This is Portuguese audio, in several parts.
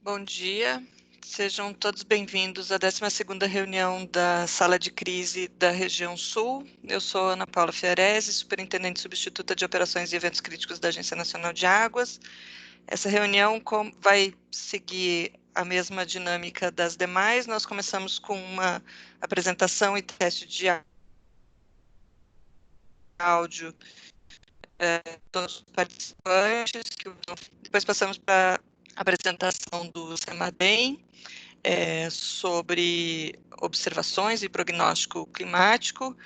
Bom dia, sejam todos bem-vindos à 12ª reunião da Sala de Crise da Região Sul. Eu sou Ana Paula Fiarese, Superintendente Substituta de Operações e Eventos Críticos da Agência Nacional de Águas. Essa reunião vai seguir a mesma dinâmica das demais. Nós começamos com uma apresentação e teste de áudio todos os participantes, depois passamos para a apresentação do CEMADEM, sobre observações e prognóstico climático.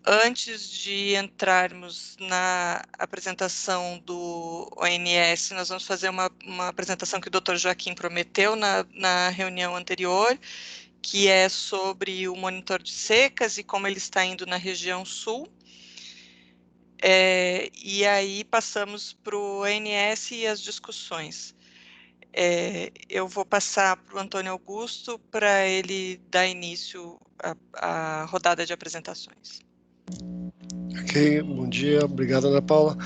Antes de entrarmos na apresentação do ONS, nós vamos fazer uma apresentação que o Dr. Joaquim prometeu na reunião anterior, que é sobre o monitor de secas e como ele está indo na região sul. E aí passamos para o ONS e as discussões. Eu vou passar para o Antônio Augusto para ele dar início à rodada de apresentações. Ok, bom dia, obrigado, Ana Paula.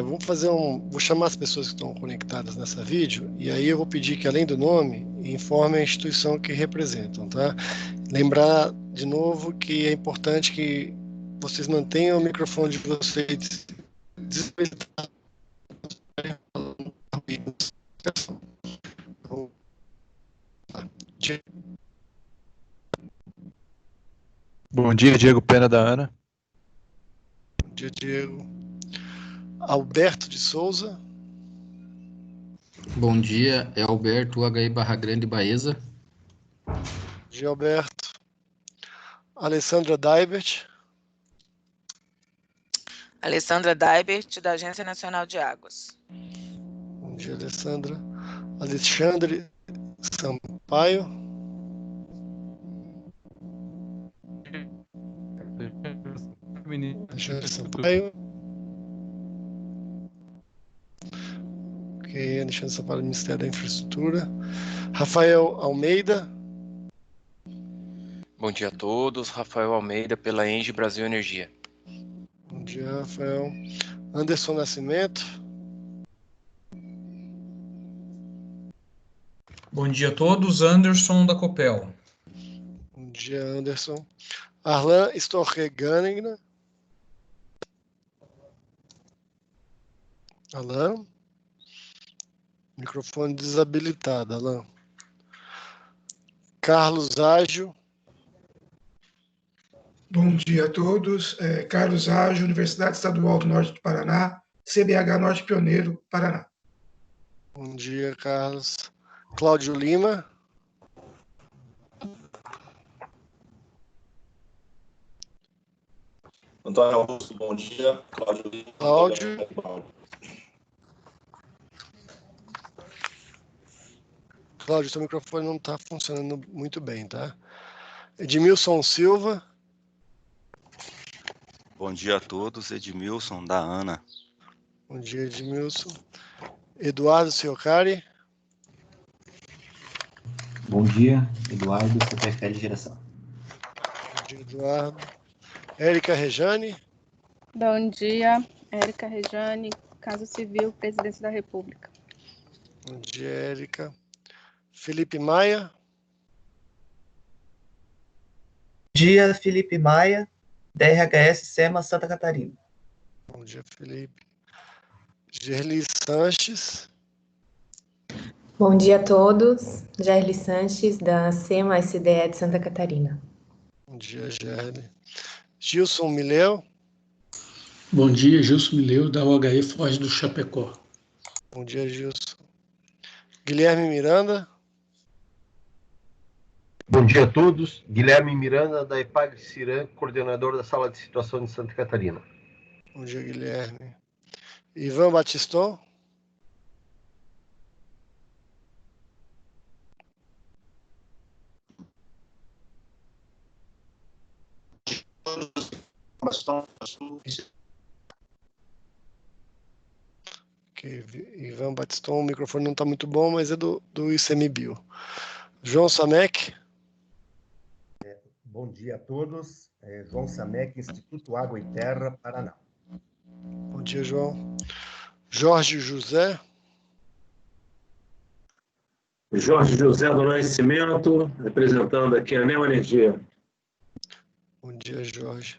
Vou chamar as pessoas que estão conectadas nessa vídeo, e aí eu vou pedir que, além do nome, informem a instituição que representam, tá? Lembrar, de novo, que é importante que vocês mantenham o microfone de vocês desabilitado. Bom dia, Diego Pena da ANA. Bom dia, Diego. Alberto de Souza. Bom dia, é Alberto HI Barra Grande Baeza. Bom dia, Alberto. Alessandra Daibert. Alessandra Daibert, da Agência Nacional de Águas. Bom dia, Alessandra. Alexandre Sampaio. Alexandre Sampaio. Ok, Alexandre Sampaio, do Ministério da Infraestrutura. Rafael Almeida. Bom dia a todos, Rafael Almeida, pela ENGIE Brasil Energia. Bom dia, Rafael. Anderson Nascimento. Bom dia a todos, Anderson da Copel. Bom dia, Anderson. Arlan Storreganen. Alan. Microfone desabilitado, Alan. Carlos Ágio. Bom dia a todos. Carlos Ágio, Universidade Estadual do Norte do Paraná, CBH Norte Pioneiro, Paraná. Bom dia, Carlos. Cláudio Lima. Antônio Augusto, bom dia. Cláudio Lima. Cláudio. Cláudio, seu microfone não está funcionando muito bem, tá? Edmilson Silva. Bom dia a todos, Edmilson, da ANA. Bom dia, Edmilson. Eduardo Ciocari. Bom dia, Eduardo, CPFL Geração. Bom dia, Eduardo. Érica Rejane. Bom dia, Érica Rejane, Caso Civil, Presidência da República. Bom dia, Érica. Felipe Maia. Bom dia, Felipe Maia, DRHS SEMA Santa Catarina. Bom dia, Felipe. Gerli Sanches. Bom dia a todos, Gerli Sanches, da SEMA SDE de Santa Catarina. Bom dia, Gerli. Gilson Mileu. Bom dia, Gilson Mileu, da UHE Foz do Chapecó. Bom dia, Gilson. Guilherme Miranda. Bom dia a todos. Guilherme Miranda, da EPAG-CIRAM, coordenador da Sala de Situação de Santa Catarina. Bom dia, Guilherme. Ivan Batiston. Ok, Ivan Batiston, o microfone não está muito bom, mas é do ICMBio. João Samek. Bom dia a todos. João Samek, Instituto Água e Terra, Paraná. Bom dia, João. Jorge José. Jorge José do Nascimento, representando aqui a Neo Energia. Bom dia, Jorge.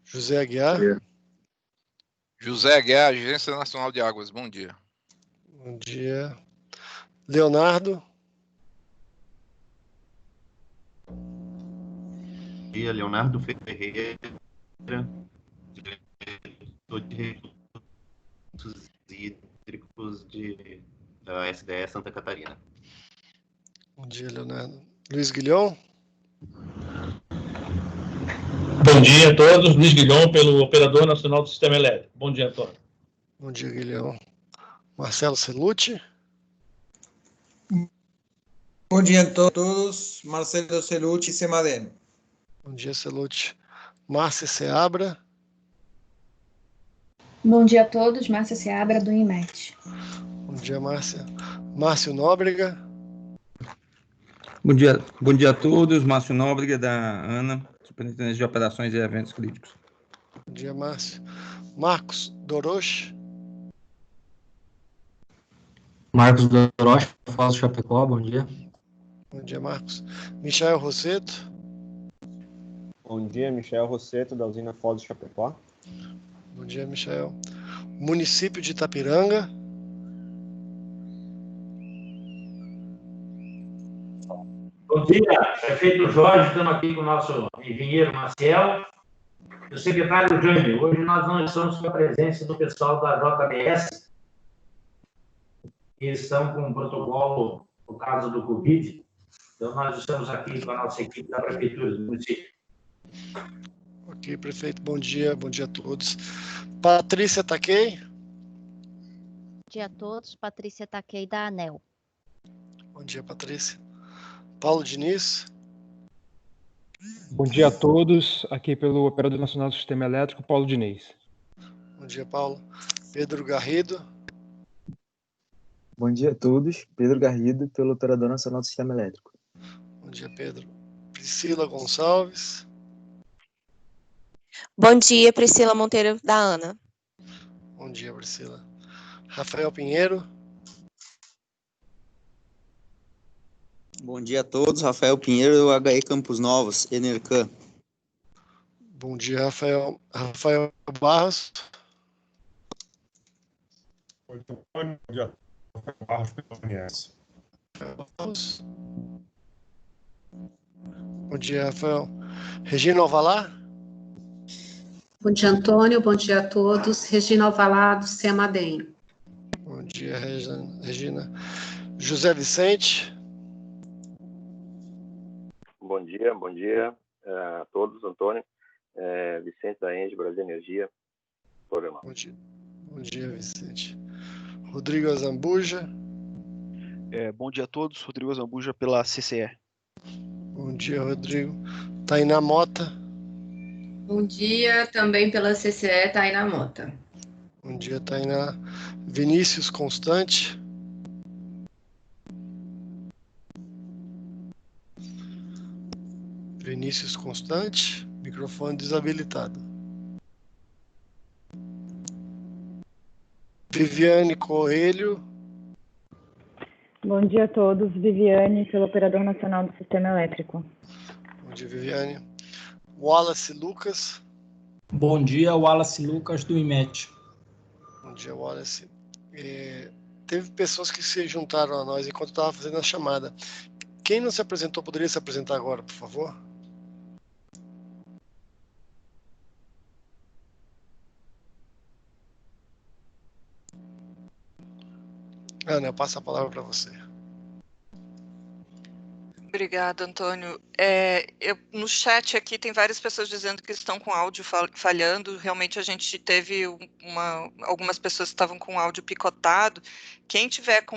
José Aguiar. José Aguiar, Agência Nacional de Águas. Bom dia. Bom dia. Leonardo. Bom dia, Leonardo Ferreira, diretor de recursos hídricos da SDE Santa Catarina. Bom dia, Leonardo. Luiz Guilhom. Bom dia a todos. Luiz Guilhom, pelo Operador Nacional do Sistema Elétrico. Bom dia a todos. Bom dia, Guilhom. Marcelo Celucci. Bom dia a todos. Marcelo Celucci, Semadem. Bom dia, Celucci. Márcia Seabra. Bom dia a todos. Márcia Seabra, do IMET. Bom dia, Márcia. Márcio Nóbrega. Bom dia a todos. Márcio Nóbrega, da ANA, Superintendente de Operações e Eventos Críticos. Bom dia, Márcio. Marcos Doroche. Marcos Doroche, Foz do Chapecó, bom dia. Bom dia, Marcos. Michael Rosseto. Bom dia, Michael Rosseto, da usina Foz do Chapecó. Bom dia, Michael. Município de Itapiranga. Bom dia, prefeito Jorge, estamos aqui com o nosso engenheiro Maciel e o secretário Jânio. Hoje nós não estamos com a presença do pessoal da JBS, que estão com um protocolo no caso do Covid. Então nós estamos aqui com a nossa equipe da prefeitura do município. Ok, prefeito, bom dia a todos. Patrícia Taquei. Bom dia a todos, Patrícia Taquei, da ANEL. Bom dia, Patrícia. Paulo Diniz. Bom dia a todos, aqui pelo Operador Nacional do Sistema Elétrico, Paulo Diniz. Bom dia, Paulo. Pedro Garrido. Bom dia a todos, Pedro Garrido, pelo Operador Nacional do Sistema Elétrico. Bom dia, Pedro. Priscila Gonçalves. Bom dia, Priscila Monteiro, da ANA. Bom dia, Priscila. Rafael Pinheiro. Bom dia a todos, Rafael Pinheiro, HE Campos Novos, Enercan. Bom dia, Rafael. Rafael Barros. Bom dia, Rafael Barros, pelo ONS. Bom dia, Rafael. Regina Alvalar. Bom dia, Antônio. Bom dia a todos. Regina Alvalar, do Semadem. Bom dia, Regina. José Vicente. Bom dia a todos, Antônio. Vicente da Engie Brasil Energia. Programa. Bom dia, Vicente. Rodrigo Azambuja. Bom dia a todos, Rodrigo Azambuja pela CCE. Bom dia, Rodrigo. Tainá Mota. Bom dia, também pela CCE, Tainá Mota. Bom dia, Tainá. Vinícius Constante. Vinícius Constante, microfone desabilitado. Viviane Coelho. Bom dia a todos, Viviane, pelo Operador Nacional do Sistema Elétrico. Bom dia, Viviane. Wallace Lucas. Bom dia, Wallace Lucas, do IMET. Bom dia, Wallace. Teve pessoas que se juntaram a nós enquanto estava fazendo a chamada. Quem não se apresentou, poderia se apresentar agora, por favor? Ana, eu passo a palavra para você. Obrigada, Antônio. No chat aqui tem várias pessoas dizendo que estão com áudio falhando. Realmente a gente teve algumas pessoas que estavam com áudio picotado. Quem tiver com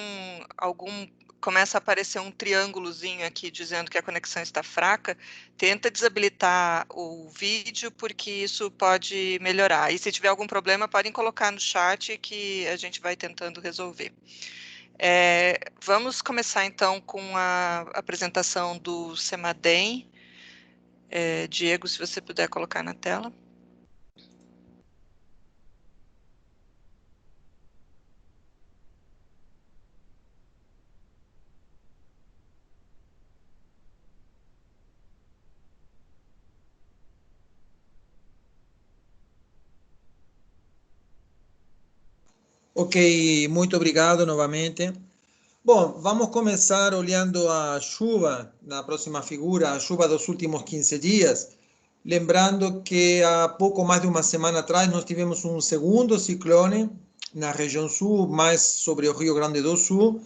começa a aparecer um triângulozinho aqui dizendo que a conexão está fraca, tenta desabilitar o vídeo, porque isso pode melhorar. E se tiver algum problema, podem colocar no chat que a gente vai tentando resolver. Vamos começar, então, com a apresentação do Semadem. Diego, se você puder colocar na tela. Ok, muito obrigado novamente. Bom, vamos começar olhando a chuva, na próxima figura, a chuva dos últimos 15 dias. Lembrando que há pouco mais de uma semana atrás nós tivemos um segundo ciclone na região sul, mais sobre o Rio Grande do Sul.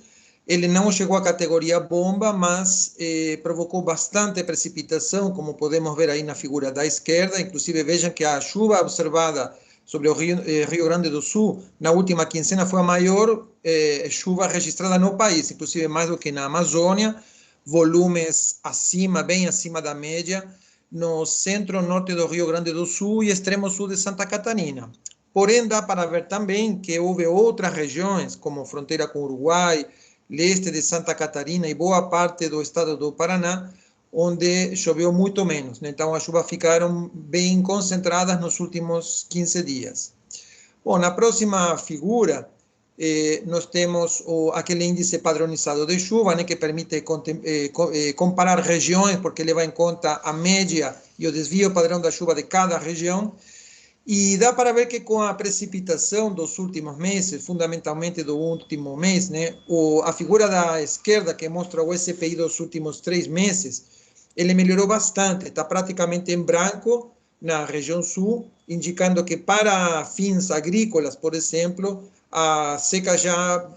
Ele não chegou à categoria bomba, mas provocou bastante precipitação, como podemos ver aí na figura da esquerda. Inclusive, vejam que a chuva observada sobre o Rio Grande do Sul na última quinzena foi a maior chuva registrada no país, inclusive mais do que na Amazônia, volumes acima, bem acima da média, no centro-norte do Rio Grande do Sul e extremo sul de Santa Catarina. Porém, dá para ver também que houve outras regiões, como fronteira com o Uruguai, leste de Santa Catarina e boa parte do estado do Paraná, onde choveu muito menos. Então, as chuvas ficaram bem concentradas nos últimos 15 dias. Bom, na próxima figura, nós temos aquele índice padronizado de chuva, né, que permite comparar regiões, porque leva em conta a média e o desvio padrão da chuva de cada região. E dá para ver que com a precipitação dos últimos meses, fundamentalmente do último mês, né, a figura da esquerda, que mostra o SPI dos últimos 3 meses, ele melhorou bastante, está praticamente em branco na região sul, indicando que para fins agrícolas, por exemplo, a seca já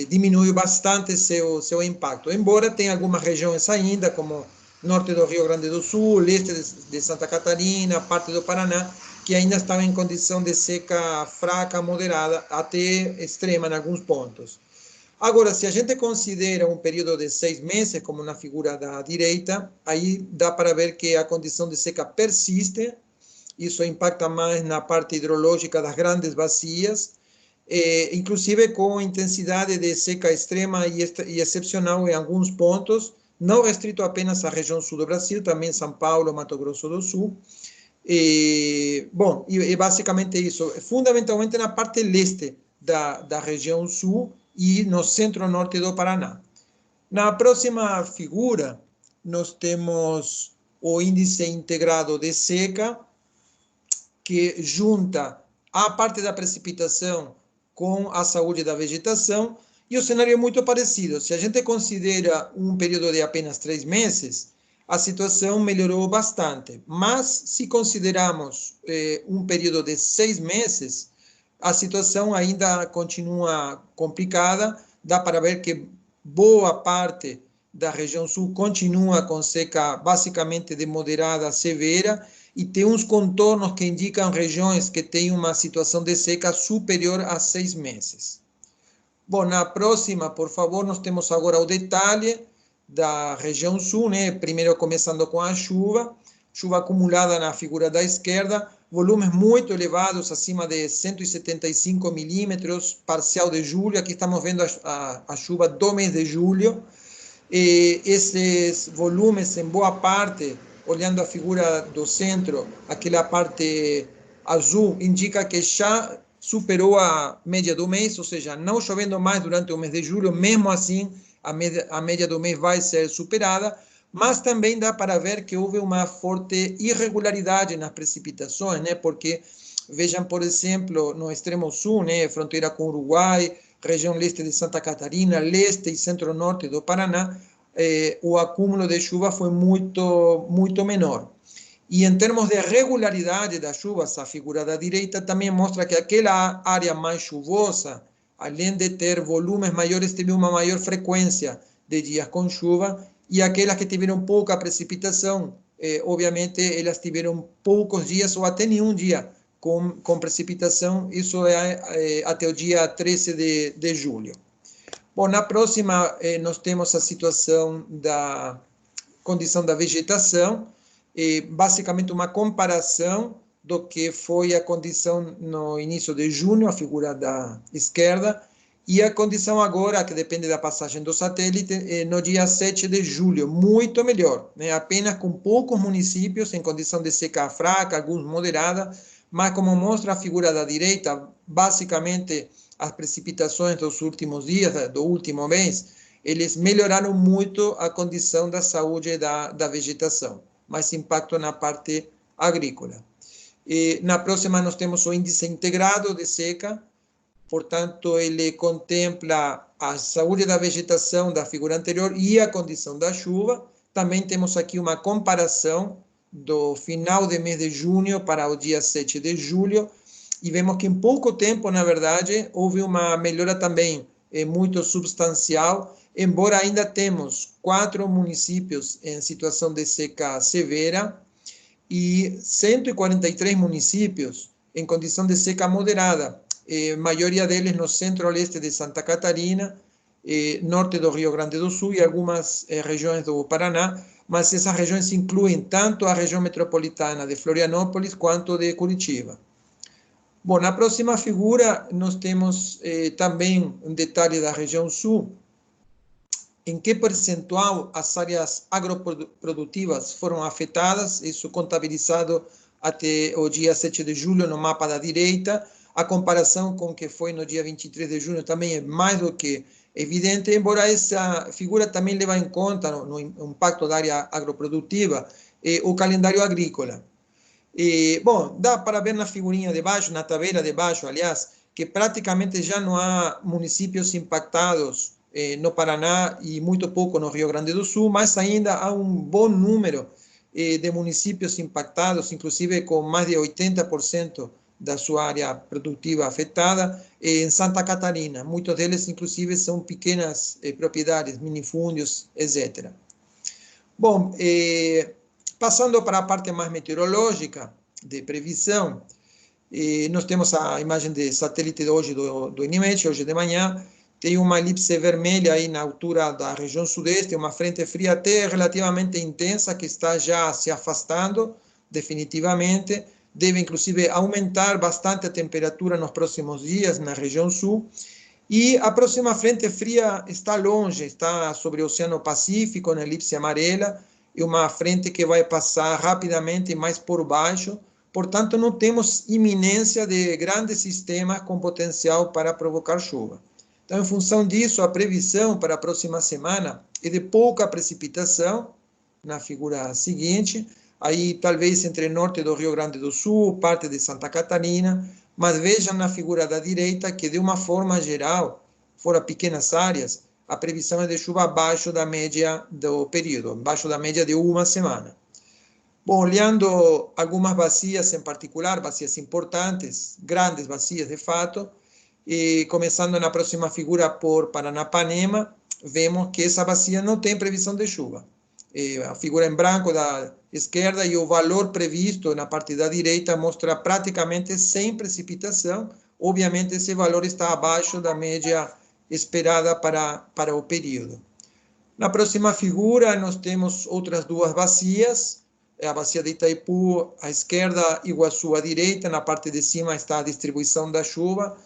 diminuiu bastante seu impacto. Embora tenha algumas regiões ainda, como norte do Rio Grande do Sul, leste de Santa Catarina, parte do Paraná, que ainda estão em condição de seca fraca, moderada, até extrema em alguns pontos. Agora, se a gente considera um período de 6 meses, como na figura da direita, aí dá para ver que a condição de seca persiste. Isso impacta mais na parte hidrológica das grandes bacias, inclusive com intensidade de seca extrema e excepcional em alguns pontos, não restrito apenas à região sul do Brasil, também São Paulo, Mato Grosso do Sul. Bom, e basicamente isso, fundamentalmente na parte leste da região sul e no centro-norte do Paraná. Na próxima figura, nós temos o índice integrado de seca, que junta a parte da precipitação com a saúde da vegetação, e o cenário é muito parecido. Se a gente considera um período de apenas 3 meses, a situação melhorou bastante. Mas, se considerarmos um período de 6 meses, a situação ainda continua complicada. Dá para ver que boa parte da região sul continua com seca basicamente de moderada a severa, e tem uns contornos que indicam regiões que têm uma situação de seca superior a 6 meses. Bom, na próxima, por favor, nós temos agora o detalhe da região sul, né? Primeiro começando com a chuva acumulada na figura da esquerda, volumes muito elevados, acima de 175 milímetros, parcial de julho. Aqui estamos vendo a chuva do mês de julho. Esses volumes, em boa parte, olhando a figura do centro, aquela parte azul indica que já superou a média do mês, ou seja, não chovendo mais durante o mês de julho, mesmo assim a média do mês vai ser superada, mas também dá para ver que houve uma forte irregularidade nas precipitações, né? Porque, vejam, por exemplo, no extremo sul, né, fronteira com o Uruguai, região leste de Santa Catarina, leste e centro-norte do Paraná, o acúmulo de chuva foi muito menor. E em termos de regularidade das chuvas, a figura da direita também mostra que aquela área mais chuvosa, além de ter volumes maiores, teve uma maior frequência de dias com chuva, e aquelas que tiveram pouca precipitação, obviamente, elas tiveram poucos dias ou até nenhum dia com precipitação. Isso é até o dia 13 de julho. Bom, na próxima, nós temos a situação da condição da vegetação, basicamente uma comparação do que foi a condição no início de junho, a figura da esquerda, e a condição agora, que depende da passagem do satélite, no dia 7 de julho, muito melhor, né? Apenas com poucos municípios em condição de seca fraca, alguns moderada, mas como mostra a figura da direita, basicamente as precipitações dos últimos dias, do último mês, eles melhoraram muito a condição da saúde da vegetação, mais impacto na parte agrícola. E na próxima nós temos o índice integrado de seca, portanto, ele contempla a saúde da vegetação da figura anterior e a condição da chuva. Também temos aqui uma comparação do final do mês de junho para o dia 7 de julho, e vemos que em pouco tempo, na verdade, houve uma melhora também muito substancial, embora ainda temos 4 municípios em situação de seca severa e 143 municípios em condição de seca moderada, maioria deles no centro-oeste de Santa Catarina, norte do Rio Grande do Sul e algumas regiões do Paraná, mas essas regiões incluem tanto a região metropolitana de Florianópolis quanto de Curitiba. Bom, na próxima figura nós temos também um detalhe da região sul, em que percentual as áreas agroprodutivas foram afetadas, isso contabilizado até o dia 7 de julho no mapa da direita. A comparação com o que foi no dia 23 de junho também é mais do que evidente, embora essa figura também leva em conta no impacto da área agroprodutiva o calendário agrícola. Bom, dá para ver na figurinha de baixo, na tabela de baixo, aliás, que praticamente já não há municípios impactados no Paraná e muito pouco no Rio Grande do Sul, mas ainda há um bom número de municípios impactados, inclusive com mais de 80% da sua área produtiva afetada, em Santa Catarina. Muitos deles, inclusive, são pequenas propriedades, minifúndios, etc. Bom, passando para a parte mais meteorológica, de previsão, nós temos a imagem de satélite de hoje do INMET, hoje de manhã. Tem uma elipse vermelha aí na altura da região sudeste, uma frente fria até relativamente intensa que está já se afastando definitivamente. Deve, inclusive, aumentar bastante a temperatura nos próximos dias na região sul. E a próxima frente fria está longe, está sobre o Oceano Pacífico, na elipse amarela, e uma frente que vai passar rapidamente mais por baixo. Portanto, não temos iminência de grandes sistemas com potencial para provocar chuva. Então, em função disso, a previsão para a próxima semana é de pouca precipitação, na figura seguinte, aí talvez entre norte do Rio Grande do Sul, parte de Santa Catarina, mas vejam na figura da direita que, de uma forma geral, fora pequenas áreas, a previsão é de chuva abaixo da média do período, abaixo da média de uma semana. Bom, olhando algumas bacias em particular, bacias importantes, grandes bacias de fato, e começando na próxima figura por Paranapanema, vemos que essa bacia não tem previsão de chuva. A figura em branco da esquerda e o valor previsto na parte da direita mostra praticamente sem precipitação. Obviamente, esse valor está abaixo da média esperada para o período. Na próxima figura, nós temos outras duas bacias. A bacia de Itaipu à esquerda, Iguaçu à direita. Na parte de cima está a distribuição da chuva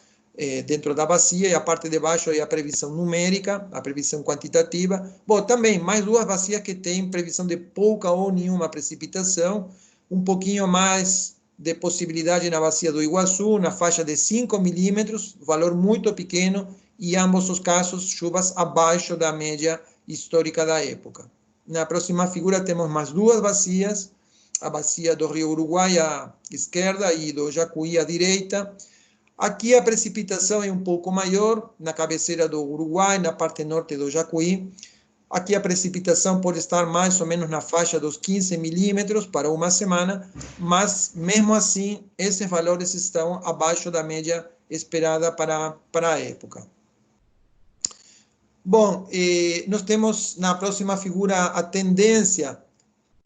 dentro da bacia, e a parte de baixo é a previsão numérica, a previsão quantitativa. Bom, também mais duas bacias que têm previsão de pouca ou nenhuma precipitação, um pouquinho mais de possibilidade na bacia do Iguaçu, na faixa de 5 milímetros, valor muito pequeno, e ambos os casos chuvas abaixo da média histórica da época. Na próxima figura temos mais duas bacias, a bacia do Rio Uruguai à esquerda e do Jacuí à direita. Aqui a precipitação é um pouco maior, na cabeceira do Uruguai, na parte norte do Jacuí. Aqui a precipitação pode estar mais ou menos na faixa dos 15 milímetros para uma semana, mas mesmo assim, esses valores estão abaixo da média esperada para a época. Bom, nós temos na próxima figura a tendência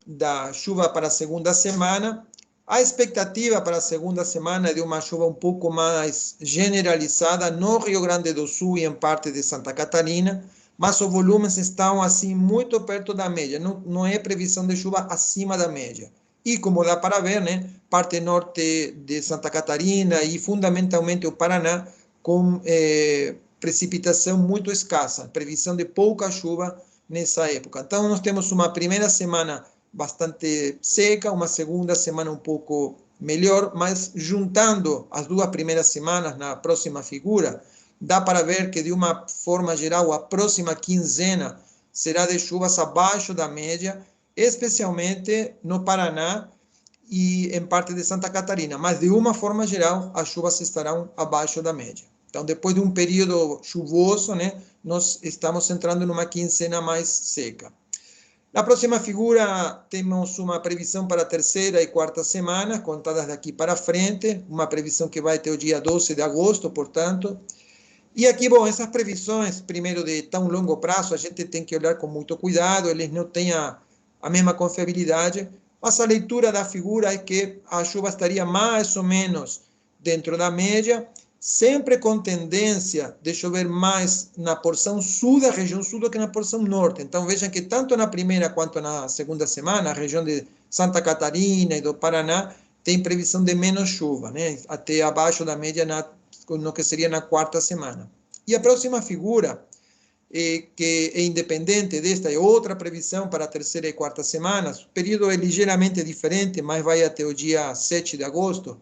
da chuva para a segunda semana. A expectativa para a segunda semana é de uma chuva um pouco mais generalizada no Rio Grande do Sul e em parte de Santa Catarina, mas os volumes estão assim muito perto da média, não é previsão de chuva acima da média. E como dá para ver, né, parte norte de Santa Catarina e fundamentalmente o Paraná, com precipitação muito escassa, previsão de pouca chuva nessa época. Então, nós temos uma primeira semana bastante seca, uma segunda semana um pouco melhor, mas juntando as duas primeiras semanas na próxima figura, dá para ver que, de uma forma geral, a próxima quinzena será de chuvas abaixo da média, especialmente no Paraná e em parte de Santa Catarina, mas de uma forma geral, as chuvas estarão abaixo da média. Então, depois de um período chuvoso, né, nós estamos entrando numa quinzena mais seca. Na próxima figura, temos uma previsão para a terceira e quarta semana, contadas daqui para frente, uma previsão que vai até o dia 12 de agosto, portanto. E aqui, bom, essas previsões, primeiro, de tão longo prazo, a gente tem que olhar com muito cuidado, eles não têm a mesma confiabilidade, mas a leitura da figura é que a chuva estaria mais ou menos dentro da média, sempre com tendência de chover mais na porção sul da região sul do que na porção norte. Então, vejam que tanto na primeira quanto na segunda semana, a região de Santa Catarina e do Paraná tem previsão de menos chuva, né? Até abaixo da média no que seria na quarta semana. E a próxima figura, que é independente desta, é outra previsão para a terceira e quarta semana. O período é ligeiramente diferente, mas vai até o dia 7 de agosto.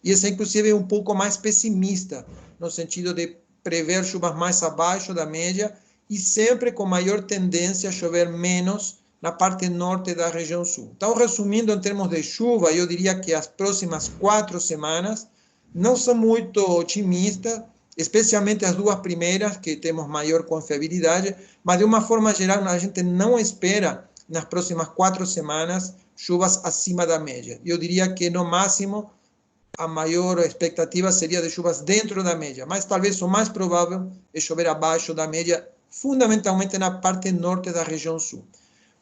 E essa, inclusive, é um pouco mais pessimista, no sentido de prever chuvas mais abaixo da média e sempre com maior tendência a chover menos na parte norte da região sul. Então, resumindo, em termos de chuva, eu diria que as próximas 4 semanas não são muito otimistas, especialmente as 2 primeiras, que temos maior confiabilidade, mas de uma forma geral, a gente não espera, nas próximas 4 semanas, chuvas acima da média. Eu diria que, no máximo, a maior expectativa seria de chuvas dentro da média, mas talvez o mais provável é chover abaixo da média, fundamentalmente na parte norte da região sul.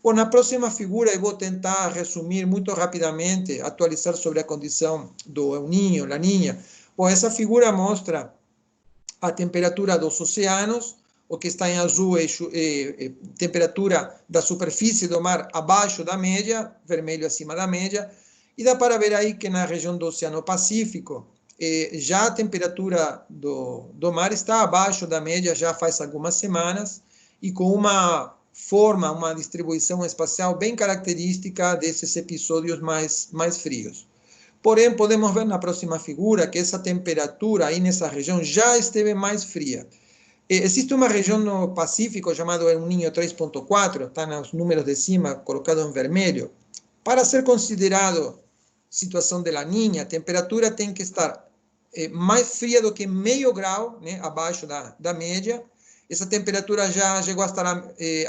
Bom, na próxima figura eu vou tentar resumir muito rapidamente, atualizar sobre a condição do El Niño, La Niña. Bom, essa figura mostra a temperatura dos oceanos, o que está em azul é temperatura da superfície do mar abaixo da média, vermelho acima da média. E dá para ver aí que na região do Oceano Pacífico, já a temperatura do mar está abaixo da média já faz algumas semanas, e com uma forma, uma distribuição espacial bem característica desses episódios mais frios. Porém, podemos ver na próxima figura que essa temperatura aí nessa região já esteve mais fria. Existe uma região no Pacífico chamada El Niño 3.4, está nos números de cima, colocado em vermelho. Para ser considerado situação de La Niña, a temperatura tem que estar mais fria do que meio grau, né, abaixo da média. Essa temperatura já chegou a estar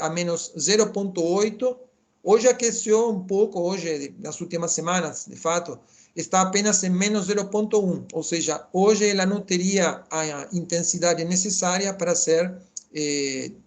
a menos 0,8. Hoje aqueceu um pouco, hoje, nas últimas semanas, de fato, está apenas em menos 0,1. Ou seja, hoje ela não teria a intensidade necessária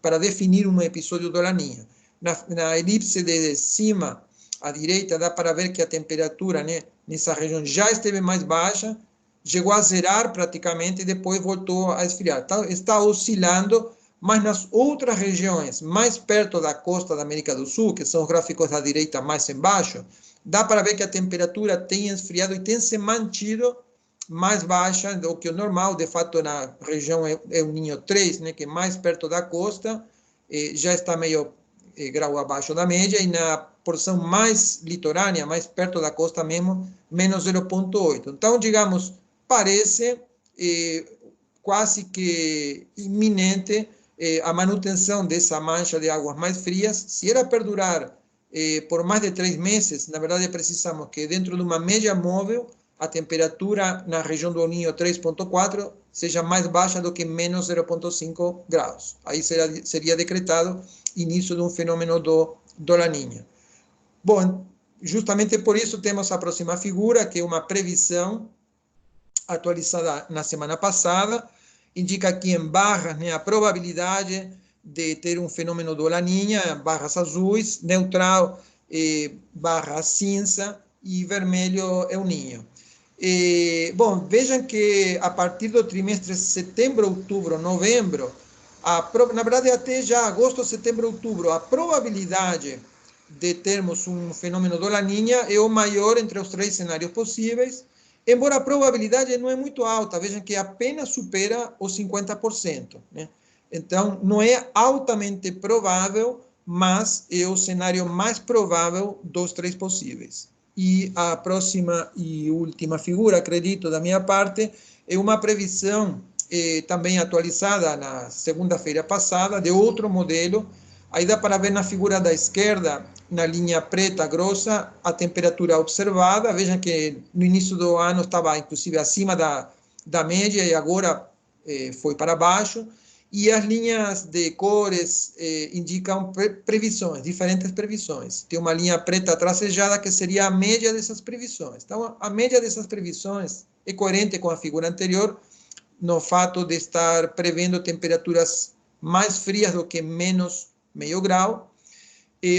para definir um episódio do La Niña. Na elipse de cima, à direita, dá para ver que a temperatura, né, nessa região já esteve mais baixa, chegou a zerar praticamente e depois voltou a esfriar. Então, está oscilando, mas nas outras regiões, mais perto da costa da América do Sul, que são os gráficos da direita mais embaixo, dá para ver que a temperatura tem esfriado e tem se mantido mais baixa do que o normal. De fato, na região El Niño 3, né, que é mais perto da costa, já está meio grau abaixo da média, e na porção mais litorânea, mais perto da costa mesmo, menos 0,8. Então, digamos, parece quase que iminente a manutenção dessa mancha de águas mais frias. Se ela perdurar por mais de 3 meses, na verdade precisamos que dentro de uma média móvel, a temperatura na região do El Niño 3.4 seja mais baixa do que menos 0,5 graus. Aí seria decretado início de um fenômeno do La Niña. Bom, justamente por isso temos a próxima figura, que é uma previsão atualizada na semana passada, indica aqui em barras, né, a probabilidade de ter um fenômeno do La Niña, barras azuis, neutral, barra cinza, e vermelho El Niño. Bom, vejam que a partir do trimestre setembro, outubro, novembro, na verdade até já agosto, setembro, outubro, a probabilidade de termos um fenômeno do La Niña é o maior entre os 3 cenários possíveis, embora a probabilidade não é muito alta. Vejam que apenas supera os 50%, né? Então, não é altamente provável, mas é o cenário mais provável dos 3 possíveis. E a próxima e última figura, acredito, da minha parte, é uma previsão também atualizada na segunda-feira passada, de outro modelo. Aí dá para ver na figura da esquerda, na linha preta grossa, a temperatura observada. Vejam que no início do ano estava, inclusive, acima da média, e agora foi para baixo, e as linhas de cores indicam previsões, diferentes previsões. Tem uma linha preta tracejada que seria a média dessas previsões. Então, a média dessas previsões é coerente com a figura anterior, no fato de estar prevendo temperaturas mais frias do que menos meio grau,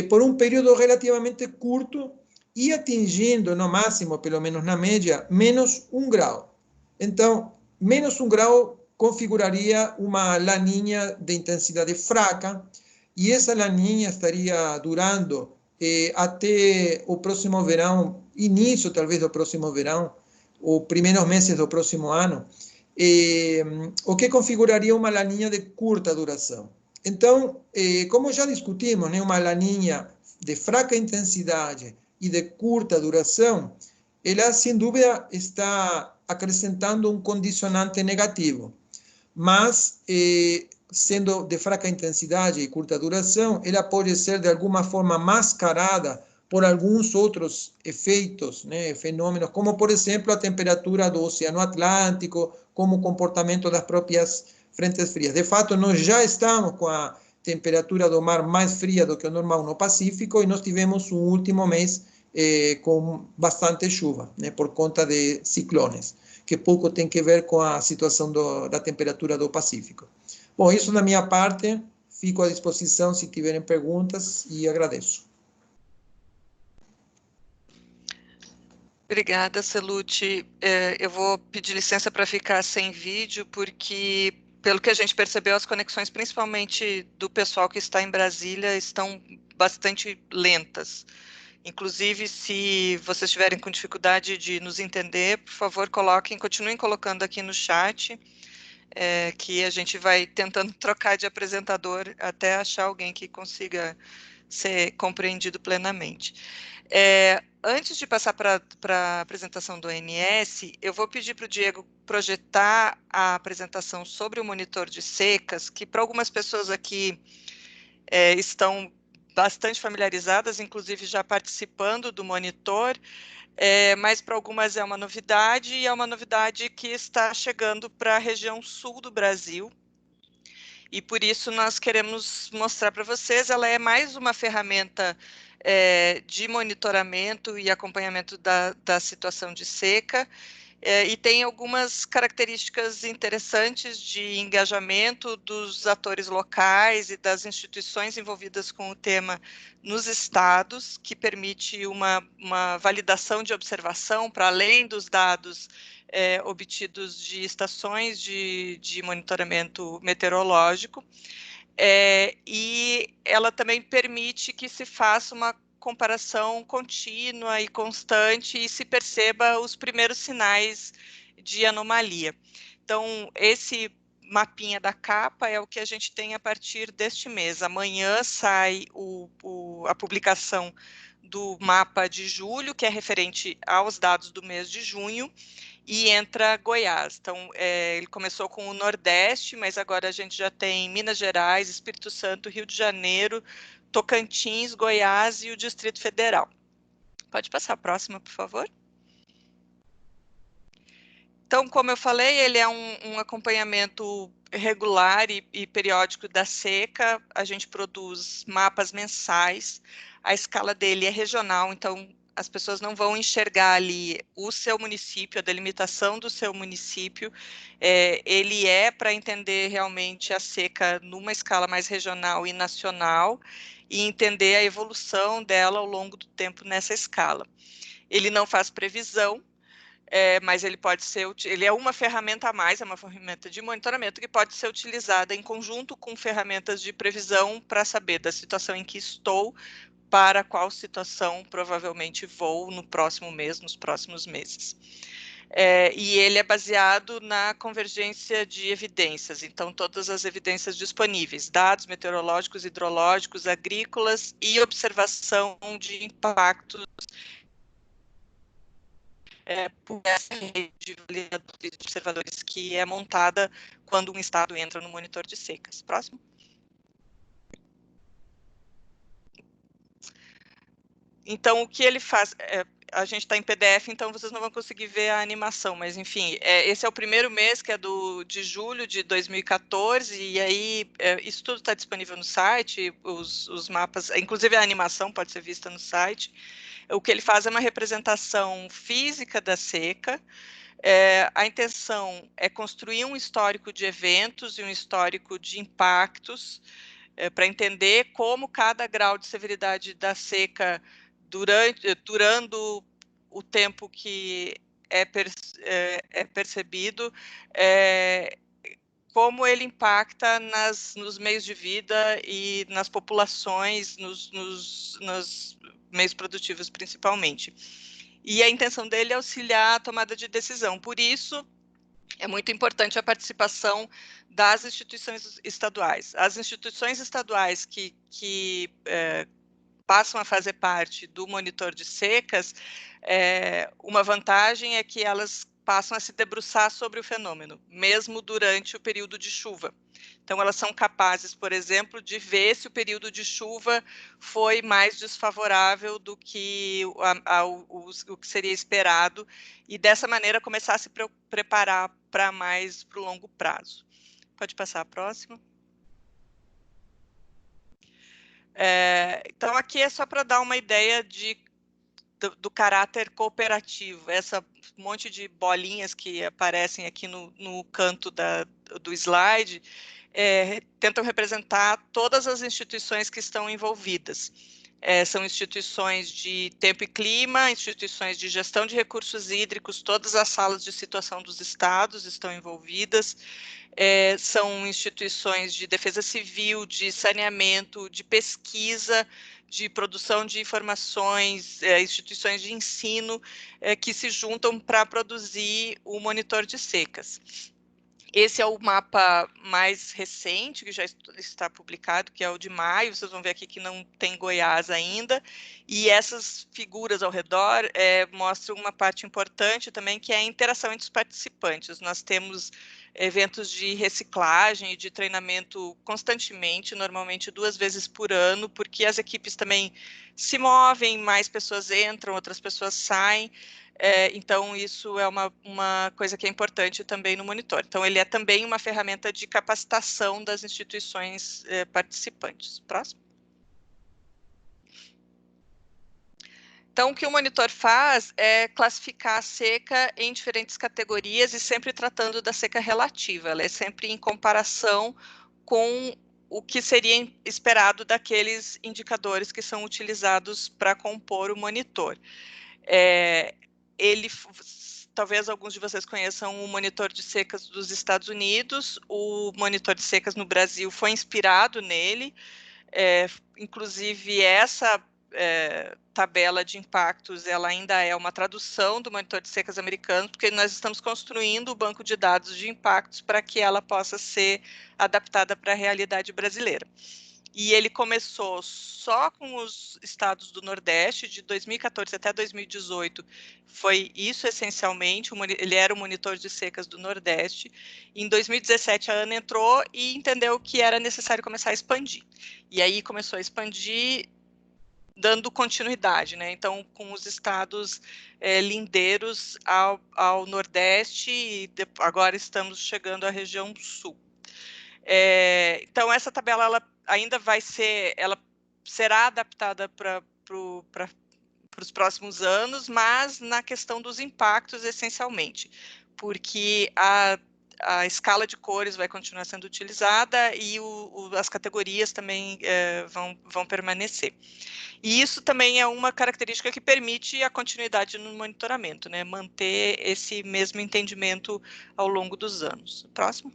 por um período relativamente curto e atingindo, no máximo, pelo menos na média, menos 1 grau. Então, menos 1 grau configuraria uma laninha de intensidade fraca, e essa laninha estaria durando até o próximo verão, início talvez do próximo verão, ou primeiros meses do próximo ano, o que configuraria uma laninha de curta duração. Então, como já discutimos, né, uma laninha de fraca intensidade e de curta duração, ela, sem dúvida, está acrescentando um condicionante negativo. Mas, sendo de fraca intensidade e curta duração, ela pode ser, de alguma forma, mascarada por alguns outros efeitos, né, fenômenos, como, por exemplo, a temperatura do Oceano Atlântico, como o comportamento das próprias frentes frias. De fato, nós já estamos com a temperatura do mar mais fria do que o normal no Pacífico, e nós tivemos um último mês com bastante chuva, né, por conta de ciclones, que pouco tem que ver com a situação da temperatura do Pacífico. Bom, isso da minha parte, fico à disposição se tiverem perguntas, e agradeço. Obrigada, Celute. Eu vou pedir licença para ficar sem vídeo, porque, pelo que a gente percebeu, as conexões, principalmente do pessoal que está em Brasília, estão bastante lentas. Inclusive, se vocês estiverem com dificuldade de nos entender, por favor, continuem colocando aqui no chat, que a gente vai tentando trocar de apresentador até achar alguém que consiga ser compreendido plenamente. Antes de passar para a apresentação do ONS, eu vou pedir para o Diego projetar a apresentação sobre o monitor de secas, que para algumas pessoas aqui estão bastante familiarizadas, inclusive já participando do monitor, mas para algumas é uma novidade, e é uma novidade que está chegando para a região sul do Brasil, e por isso nós queremos mostrar para vocês. Ela é mais uma ferramenta de monitoramento e acompanhamento da situação de seca, e tem algumas características interessantes de engajamento dos atores locais e das instituições envolvidas com o tema nos estados, que permite uma validação de observação para além dos dados obtidos de estações de monitoramento meteorológico, e ela também permite que se faça uma comparação contínua e constante e se perceba os primeiros sinais de anomalia. Então, esse mapinha da capa é o que a gente tem a partir deste mês. Amanhã sai a publicação do mapa de julho, que é referente aos dados do mês de junho, e entra Goiás. Então, ele começou com o Nordeste, mas agora a gente já tem Minas Gerais, Espírito Santo, Rio de Janeiro, Tocantins, Goiás e o Distrito Federal. Pode passar a próxima, por favor. Então, como eu falei, ele é um acompanhamento regular e periódico da seca. A gente produz mapas mensais. A escala dele é regional, então as pessoas não vão enxergar ali o seu município, a delimitação do seu município. Ele é para entender realmente a seca numa escala mais regional e nacional, e entender a evolução dela ao longo do tempo nessa escala. Ele não faz previsão, mas ele pode ser, ele é uma ferramenta a mais, é uma ferramenta de monitoramento que pode ser utilizada em conjunto com ferramentas de previsão para saber da situação em que estou, para qual situação provavelmente vou no próximo mês, nos próximos meses. E ele é baseado na convergência de evidências, então todas as evidências disponíveis, dados meteorológicos, hidrológicos, agrícolas e observação de impactos por essa rede de observadores que é montada quando um estado entra no monitor de secas. Próximo. Então, o que ele faz... a gente está em PDF, então vocês não vão conseguir ver a animação, mas, enfim, esse é o primeiro mês, que é de julho de 2014, e aí isso tudo está disponível no site, os mapas, inclusive a animação pode ser vista no site. O que ele faz é uma representação física da seca. A intenção é construir um histórico de eventos e um histórico de impactos, para entender como cada grau de severidade da seca durando o tempo que é percebido, como ele impacta nos meios de vida e nas populações, nos meios produtivos principalmente. E a intenção dele é auxiliar a tomada de decisão. Por isso, é muito importante a participação das instituições estaduais. As instituições estaduais que passam a fazer parte do monitor de secas, uma vantagem é que elas passam a se debruçar sobre o fenômeno, mesmo durante o período de chuva. Então, elas são capazes, por exemplo, de ver se o período de chuva foi mais desfavorável do que o que seria esperado, e dessa maneira começar a se preparar para o longo prazo. Pode passar a próxima. Então, aqui é só para dar uma ideia do caráter cooperativo. Essa monte de bolinhas que aparecem aqui no canto do slide tentam representar todas as instituições que estão envolvidas. São instituições de tempo e clima, instituições de gestão de recursos hídricos, todas as salas de situação dos estados estão envolvidas, são instituições de defesa civil, de saneamento, de pesquisa, de produção de informações, instituições de ensino, que se juntam para produzir o monitor de secas. Esse é o mapa mais recente, que já está publicado, que é o de maio. Vocês vão ver aqui que não tem Goiás ainda. E essas figuras ao redor mostram uma parte importante também, que é a interação entre os participantes. Nós temos eventos de reciclagem e de treinamento constantemente, normalmente 2 vezes por ano, porque as equipes também se movem, mais pessoas entram, outras pessoas saem. Então, isso é uma coisa que é importante também no monitor. Então, ele é também uma ferramenta de capacitação das instituições participantes. Próximo. Então, o que o monitor faz é classificar a seca em diferentes categorias e sempre tratando da seca relativa. Ela é sempre em comparação com o que seria esperado daqueles indicadores que são utilizados para compor o monitor. Talvez alguns de vocês conheçam o monitor de secas dos Estados Unidos. O monitor de secas no Brasil foi inspirado nele. Inclusive, essa tabela de impactos, ela ainda é uma tradução do monitor de secas americano, porque nós estamos construindo o banco de dados de impactos para que ela possa ser adaptada para a realidade brasileira. E ele começou só com os estados do Nordeste, de 2014 até 2018, foi isso essencialmente, ele era o monitor de secas do Nordeste. Em 2017, a ANA entrou e entendeu que era necessário começar a expandir. E aí começou a expandir, dando continuidade, né? Então, com os estados lindeiros ao Nordeste, e agora estamos chegando à região Sul. Então, essa tabela ela será adaptada para os próximos anos, mas na questão dos impactos, essencialmente, porque a escala de cores vai continuar sendo utilizada e as categorias também vão permanecer. E isso também é uma característica que permite a continuidade no monitoramento, né? Manter esse mesmo entendimento ao longo dos anos. Próximo.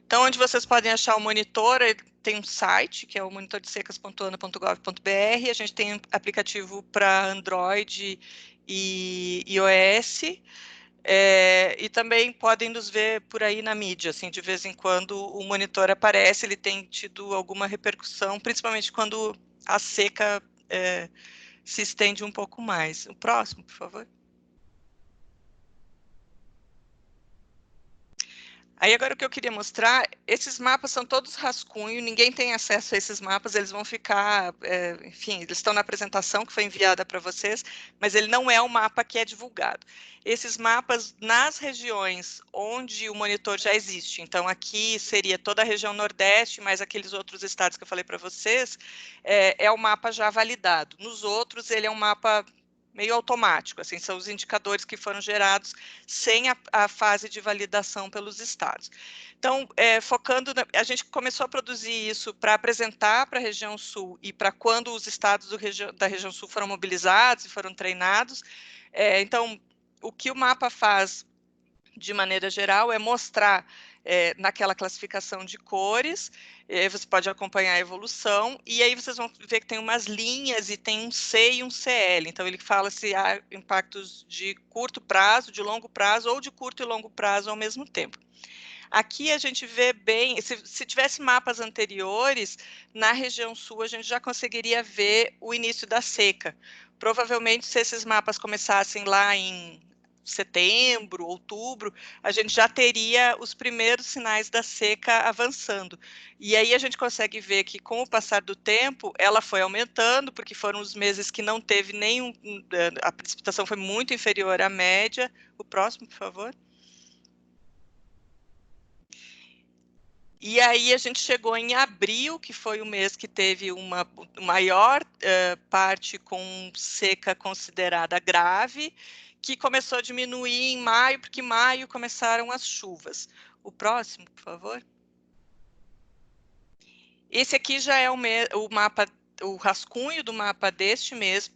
Então, onde vocês podem achar o monitor, tem um site, que é o monitordesecas.ana.gov.br, a gente tem um aplicativo para Android e iOS, e também podem nos ver por aí na mídia, assim, de vez em quando o monitor aparece, ele tem tido alguma repercussão, principalmente quando a seca se estende um pouco mais. O próximo, por favor. Aí agora o que eu queria mostrar, esses mapas são todos rascunho, ninguém tem acesso a esses mapas, eles vão ficar, enfim, eles estão na apresentação que foi enviada para vocês, mas ele não é um mapa que é divulgado. Esses mapas nas regiões onde o monitor já existe, então aqui seria toda a região Nordeste, mais aqueles outros estados que eu falei para vocês, é o mapa já validado. Nos outros, ele é um mapa meio automático, assim, são os indicadores que foram gerados sem a fase de validação pelos estados. Então, focando, a gente começou a produzir isso para apresentar para a região sul e para quando os estados da região sul foram mobilizados e foram treinados. Então, o que o mapa faz, de maneira geral, é mostrar naquela classificação de cores, você pode acompanhar a evolução, e aí vocês vão ver que tem umas linhas e tem um C e um CL, então ele fala se há impactos de curto prazo, de longo prazo, ou de curto e longo prazo ao mesmo tempo. Aqui a gente vê bem, se tivesse mapas anteriores, na região sul a gente já conseguiria ver o início da seca. Provavelmente, se esses mapas começassem lá em setembro, outubro, a gente já teria os primeiros sinais da seca avançando. E aí a gente consegue ver que, com o passar do tempo, ela foi aumentando, porque foram os meses que não teve nenhum, a precipitação foi muito inferior à média. O próximo, por favor. E aí a gente chegou em abril, que foi o mês que teve uma maior parte com seca considerada grave, que começou a diminuir em maio, porque em maio começaram as chuvas. O próximo, por favor. Esse aqui já é o mapa, o rascunho do mapa deste mês,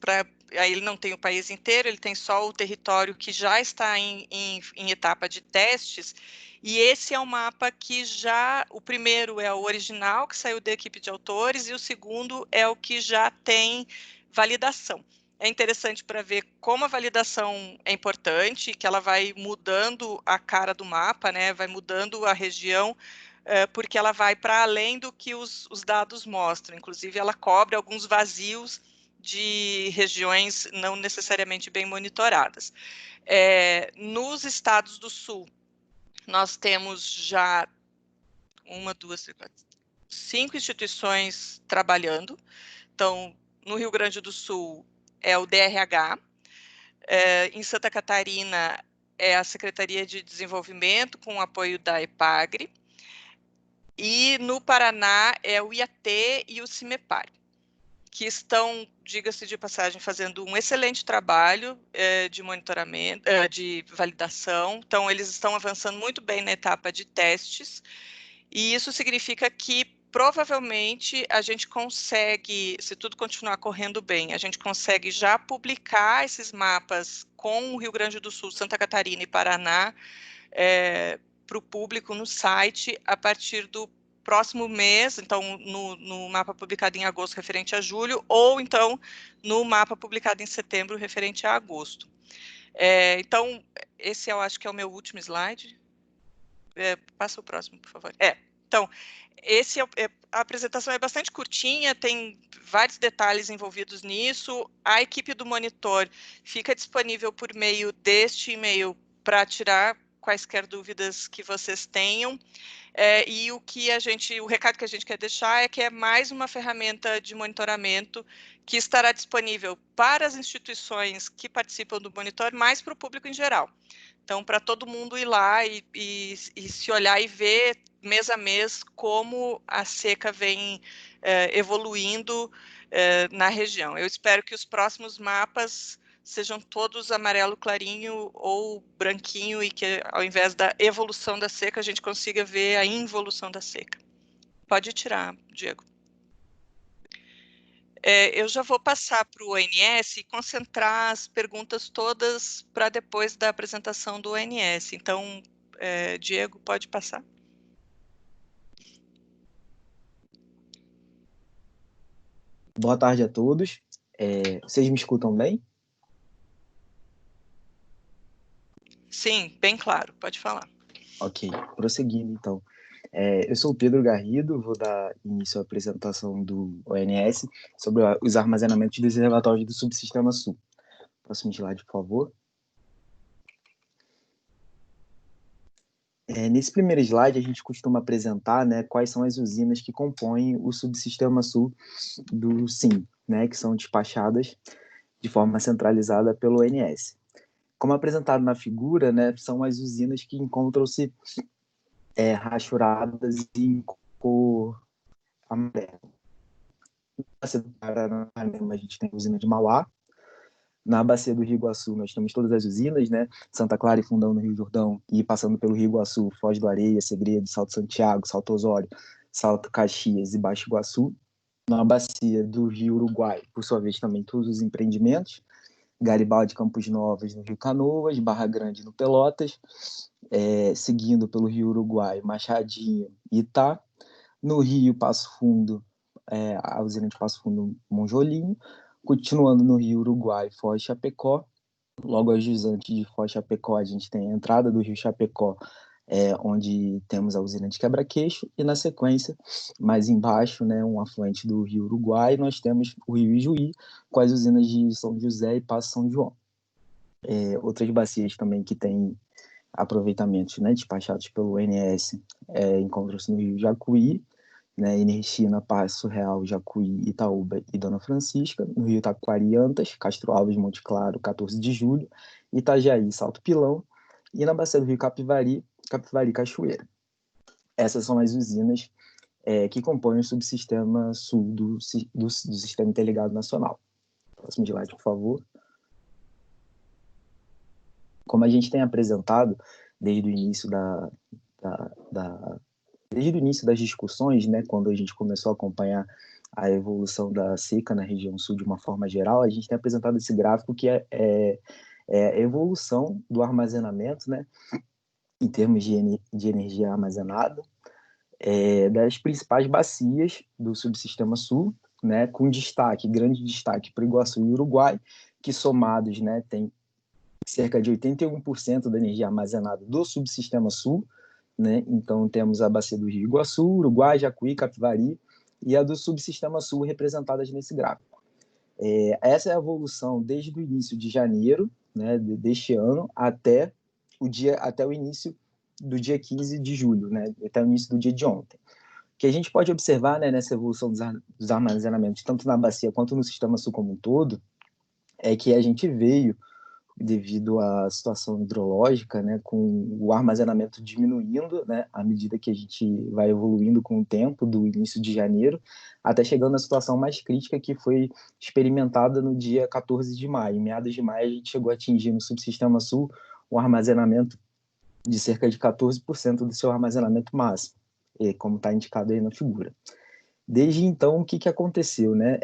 aí ele não tem o país inteiro, ele tem só o território que já está em etapa de testes, e esse é um mapa que o primeiro é o original, que saiu da equipe de autores, e o segundo é o que já tem validação. É interessante para ver como a validação é importante, que ela vai mudando a cara do mapa, né? Vai mudando a região, porque ela vai para além do que os dados mostram. Inclusive, ela cobre alguns vazios de regiões não necessariamente bem monitoradas. Nos estados do sul, nós temos já 5 instituições trabalhando. Então, no Rio Grande do Sul, é o DRH, em Santa Catarina é a Secretaria de Desenvolvimento, com o apoio da EPAGRE, e no Paraná é o IAT e o CIMEPAR, que estão, diga-se de passagem, fazendo um excelente trabalho de monitoramento, de validação. Então, eles estão avançando muito bem na etapa de testes, e isso significa que provavelmente a gente consegue, se tudo continuar correndo bem, a gente consegue já publicar esses mapas com o Rio Grande do Sul, Santa Catarina e Paraná para o público no site a partir do próximo mês, então no mapa publicado em agosto referente a julho, ou então no mapa publicado em setembro referente a agosto. Então, esse eu acho que é o meu último slide. Passa o próximo, por favor. Então, a apresentação é bastante curtinha, tem vários detalhes envolvidos nisso. A equipe do monitor fica disponível por meio deste e-mail para tirar quaisquer dúvidas que vocês tenham. E o recado que a gente quer deixar é que é mais uma ferramenta de monitoramento que estará disponível para as instituições que participam do monitor, mas para o público em geral. Então, para todo mundo ir lá e se olhar e ver mês a mês como a seca vem evoluindo na região. Eu espero que os próximos mapas sejam todos amarelo clarinho ou branquinho e que, ao invés da evolução da seca, a gente consiga ver a involução da seca. Pode tirar, Diego. Eu já vou passar para o ONS e concentrar as perguntas todas para depois da apresentação do ONS. Então, Diego, pode passar. Boa tarde a todos. Vocês me escutam bem? Sim, bem claro. Pode falar. Ok, prosseguindo então. Eu sou o Pedro Garrido, vou dar início à apresentação do ONS sobre os armazenamentos dos reservatórios do Subsistema Sul. Próximo slide, por favor. Nesse primeiro slide, a gente costuma apresentar, né, quais são as usinas que compõem o subsistema sul do SIM, né, que são despachadas de forma centralizada pelo ONS. Como apresentado na figura, né, são as usinas que encontram-se rachuradas em cor amarela. Na bacia do Paraná, a gente tem a usina de Mauá. Na bacia do Rio Iguaçu, nós temos todas as usinas, né? Santa Clara e Fundão no Rio Jordão, e passando pelo Rio Iguaçu, Foz do Areia, Segredo, Salto Santiago, Salto Osório, Salto Caxias e Baixo Iguaçu. Na bacia do Rio Uruguai, por sua vez, também todos os empreendimentos, Garibaldi, Campos Novos no Rio Canoas, Barra Grande no Pelotas, seguindo pelo Rio Uruguai, Machadinho e Itá. No Rio, Passo Fundo, a usina de Passo Fundo, Monjolinho. Continuando no Rio Uruguai, Foz e Chapecó. Logo adjacente de Foz e Chapecó, a gente tem a entrada do Rio Chapecó, onde temos a usina de Quebra-Queixo, e na sequência, mais embaixo, né, um afluente do Rio Uruguai, nós temos o Rio Ijuí, com as usinas de São José e Passo São João. Outras bacias também que têm aproveitamentos, né, despachados pelo ONS, encontram-se no Rio Jacuí, né, Enerchina, Passo Real, Jacuí, Itaúba e Dona Francisca, no Rio Taquari, Antas, Castro Alves, Monte Claro, 14 de Julho, Itajaí, Salto Pilão, e na bacia do Rio Capivari, Cachoeira. Essas são as usinas que compõem o subsistema sul do Sistema Interligado Nacional. Próximo slide, por favor. Como a gente tem apresentado desde o início desde o início das discussões, né, quando a gente começou a acompanhar a evolução da seca na região sul de uma forma geral, a gente tem apresentado esse gráfico que é a evolução do armazenamento, né, em termos de energia armazenada, das principais bacias do subsistema sul, né, com grande destaque para o Iguaçu e Uruguai, que somados, né, tem cerca de 81% da energia armazenada do subsistema sul, né? Então temos a bacia do Rio Iguaçu, Uruguai, Jacuí, Capivari, e a do subsistema sul representadas nesse gráfico. Essa é a evolução desde o início de janeiro, né, deste ano até o início do dia 15 de julho, né, até o início do dia de ontem. O que a gente pode observar, né, nessa evolução dos armazenamentos, tanto na bacia quanto no sistema sul como um todo, é que a gente veio, devido à situação hidrológica, né, com o armazenamento diminuindo, né, à medida que a gente vai evoluindo com o tempo, do início de janeiro, até chegando na situação mais crítica que foi experimentada no dia 14 de maio. Em meados de maio, a gente chegou a atingir no subsistema sul um armazenamento de cerca de 14% do seu armazenamento máximo, como está indicado aí na figura. Desde então, o que aconteceu, né?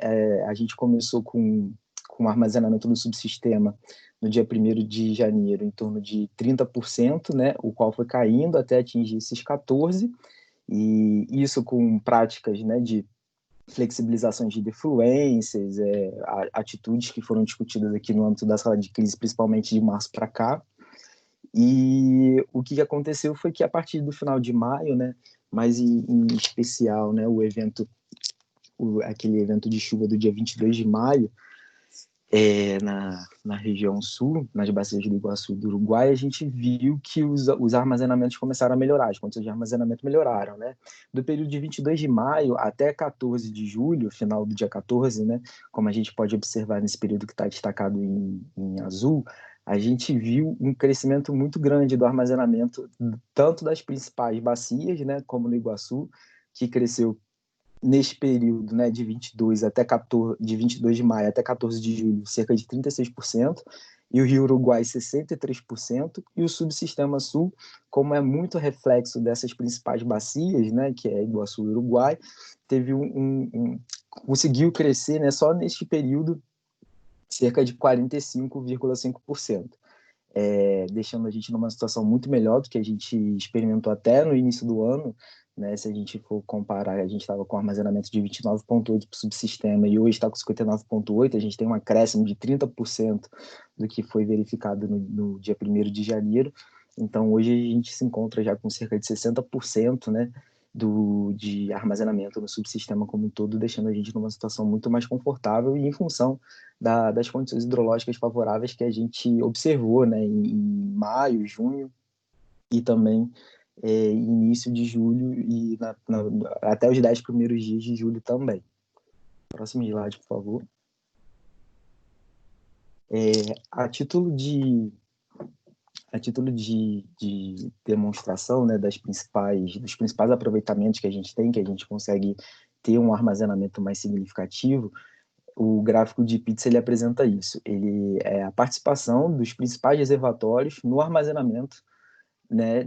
A gente começou com o armazenamento do subsistema no dia 1º de janeiro em torno de 30%, né, o qual foi caindo até atingir esses 14%, e isso com práticas, né, de flexibilizações de defluências, atitudes que foram discutidas aqui no âmbito da sala de crise, principalmente de março para cá. E o que aconteceu foi que a partir do final de maio, né, mas em especial, né, aquele evento de chuva do dia 22 de maio, na região sul, nas bacias do Iguaçu e do Uruguai, a gente viu que os armazenamentos começaram a melhorar, as condições de armazenamento melhoraram, né? Do período de 22 de maio até 14 de julho, final do dia 14, né? Como a gente pode observar nesse período que está destacado em azul, a gente viu um crescimento muito grande do armazenamento, tanto das principais bacias, né, como no Iguaçu, que cresceu neste período, né, de 22 de maio até 14 de julho, cerca de 36%, e o Rio Uruguai 63%, e o subsistema sul, como é muito reflexo dessas principais bacias, né, que é Iguaçu e Uruguai, teve conseguiu crescer, né, só neste período cerca de 45,5%. Deixando a gente numa situação muito melhor do que a gente experimentou até no início do ano, né? Se a gente for comparar, a gente estava com armazenamento de 29,8 para o subsistema e hoje está com 59,8, a gente tem um acréscimo de 30% do que foi verificado no dia 1º de janeiro. Então, hoje a gente se encontra já com cerca de 60%, né, de armazenamento no subsistema como um todo, deixando a gente numa situação muito mais confortável e em função das condições hidrológicas favoráveis que a gente observou, né, em maio, junho e também início de julho e até os 10 primeiros dias de julho também. Próximo slide, por favor. A título de demonstração, né, dos principais aproveitamentos que a gente tem, que a gente consegue ter um armazenamento mais significativo, o gráfico de Pitts ele apresenta isso. Ele é a participação dos principais reservatórios no armazenamento, né,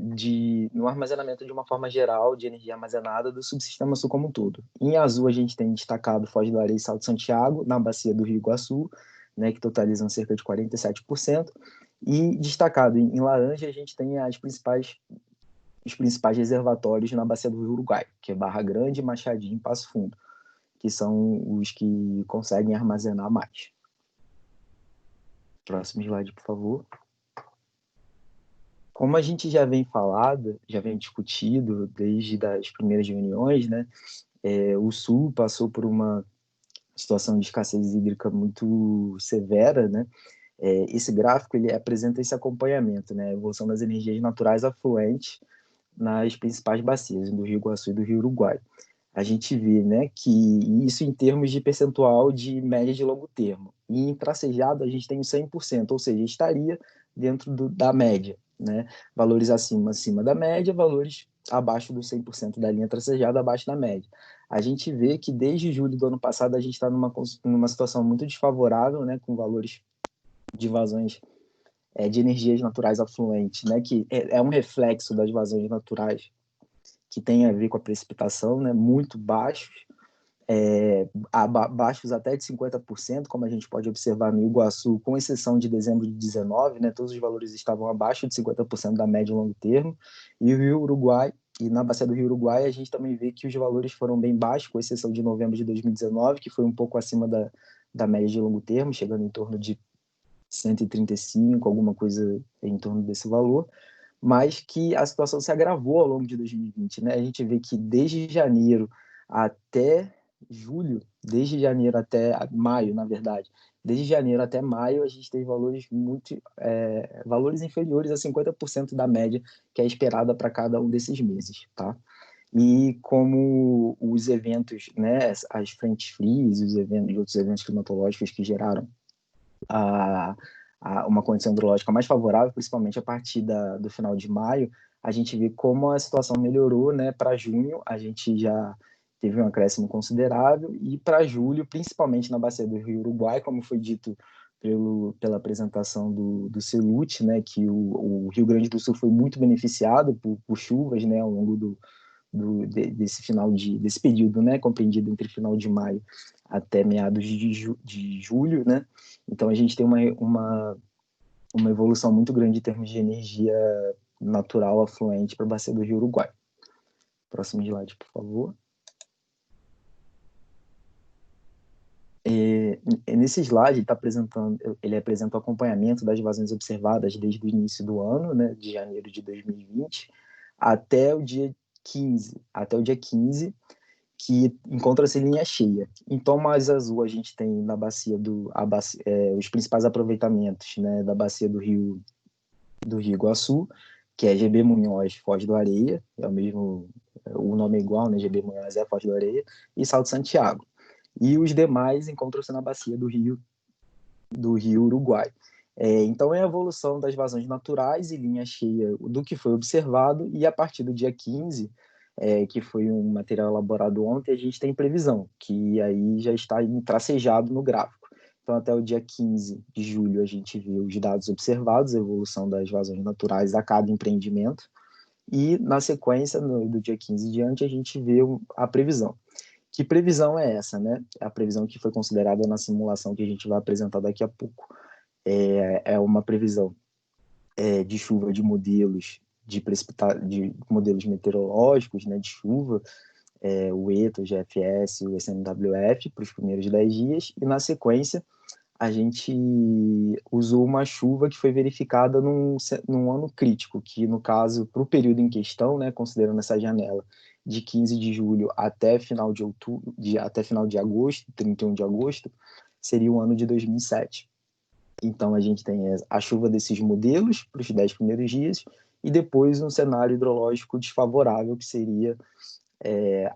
no armazenamento de uma forma geral de energia armazenada do subsistema sul como um todo. Em azul a gente tem destacado Foz do Areia e Salto Santiago, na bacia do Rio Iguaçu, né, que totalizam cerca de 47%, e destacado em laranja a gente tem os principais reservatórios na bacia do Rio Uruguai, que é Barra Grande, Machadinho e Passo Fundo, que são os que conseguem armazenar mais. Próximo slide, por favor. Como a gente já vem discutido desde as primeiras reuniões, né, o Sul passou por uma situação de escassez hídrica muito severa, né? Esse gráfico ele apresenta esse acompanhamento, né, a evolução das energias naturais afluentes nas principais bacias do Rio Iguaçu e do Rio Uruguai. A gente vê, né, que isso em termos de percentual de média de longo termo. E em tracejado a gente tem o 100%, ou seja, estaria dentro da média, né? Valores acima da média, valores abaixo do 100% da linha tracejada, abaixo da média. A gente vê que desde julho do ano passado a gente está numa situação muito desfavorável, né, com valores de vazões de energias naturais afluentes, né, que é um reflexo das vazões naturais que tem a ver com a precipitação, né, muito baixos, baixos até de 50%, como a gente pode observar no Iguaçu, com exceção de dezembro de 19, né, todos os valores estavam abaixo de 50% da média e longo termo, e o Rio Uruguai, e na bacia do Rio Uruguai a gente também vê que os valores foram bem baixos, com exceção de novembro de 2019, que foi um pouco acima da média de longo termo, chegando em torno de 135, alguma coisa em torno desse valor, mas que a situação se agravou ao longo de 2020, né? A gente vê que desde janeiro até maio, na verdade, desde janeiro até maio a gente teve valores valores inferiores a 50% da média que é esperada para cada um desses meses, tá? E como os eventos, né, as frentes frias, os outros eventos climatológicos que geraram uma condição hidrológica mais favorável, principalmente a partir do final de maio, a gente vê como a situação melhorou, né? Para junho, a gente já teve um acréscimo considerável, e para julho, principalmente na bacia do Rio Uruguai, como foi dito pela apresentação do CELUT, né? Que o Rio Grande do Sul foi muito beneficiado por chuvas, né? Ao longo desse período, né? Compreendido entre final de maio até meados de julho, né? Então a gente tem uma evolução muito grande em termos de energia natural afluente para a bacia do Rio Uruguai. Próximo slide, por favor. Nesse slide ele apresenta o acompanhamento das vazões observadas desde o início do ano, né, de janeiro de 2020, até o dia 15, que encontra-se em linha cheia. Em tom mais azul a gente tem na bacia os principais aproveitamentos, né, da bacia do Rio Iguaçu, que é GB Munhoz, Foz do Areia, o nome é igual, né, GB Munhoz é Foz do Areia, e Salto Santiago. E os demais encontram-se na bacia do Rio Uruguai. Então é a evolução das vazões naturais e linha cheia do que foi observado, e a partir do dia 15, que foi um material elaborado ontem, a gente tem previsão, que aí já está tracejado no gráfico. Então até o dia 15 de julho a gente vê os dados observados, a evolução das vazões naturais a cada empreendimento, e na sequência, do dia 15 em diante, a gente vê a previsão. Que previsão é essa, né? A previsão que foi considerada na simulação que a gente vai apresentar daqui a pouco. É uma previsão de chuva de modelos de modelos meteorológicos, né, de chuva, o ETA, o GFS, o SMWF para os primeiros 10 dias, e na sequência a gente usou uma chuva que foi verificada num ano crítico, que no caso, para o período em questão, né, considerando essa janela de 15 de julho até final de agosto, 31 de agosto, seria o ano de 2007. Então a gente tem a chuva desses modelos para os 10 primeiros dias e depois um cenário hidrológico desfavorável, que seria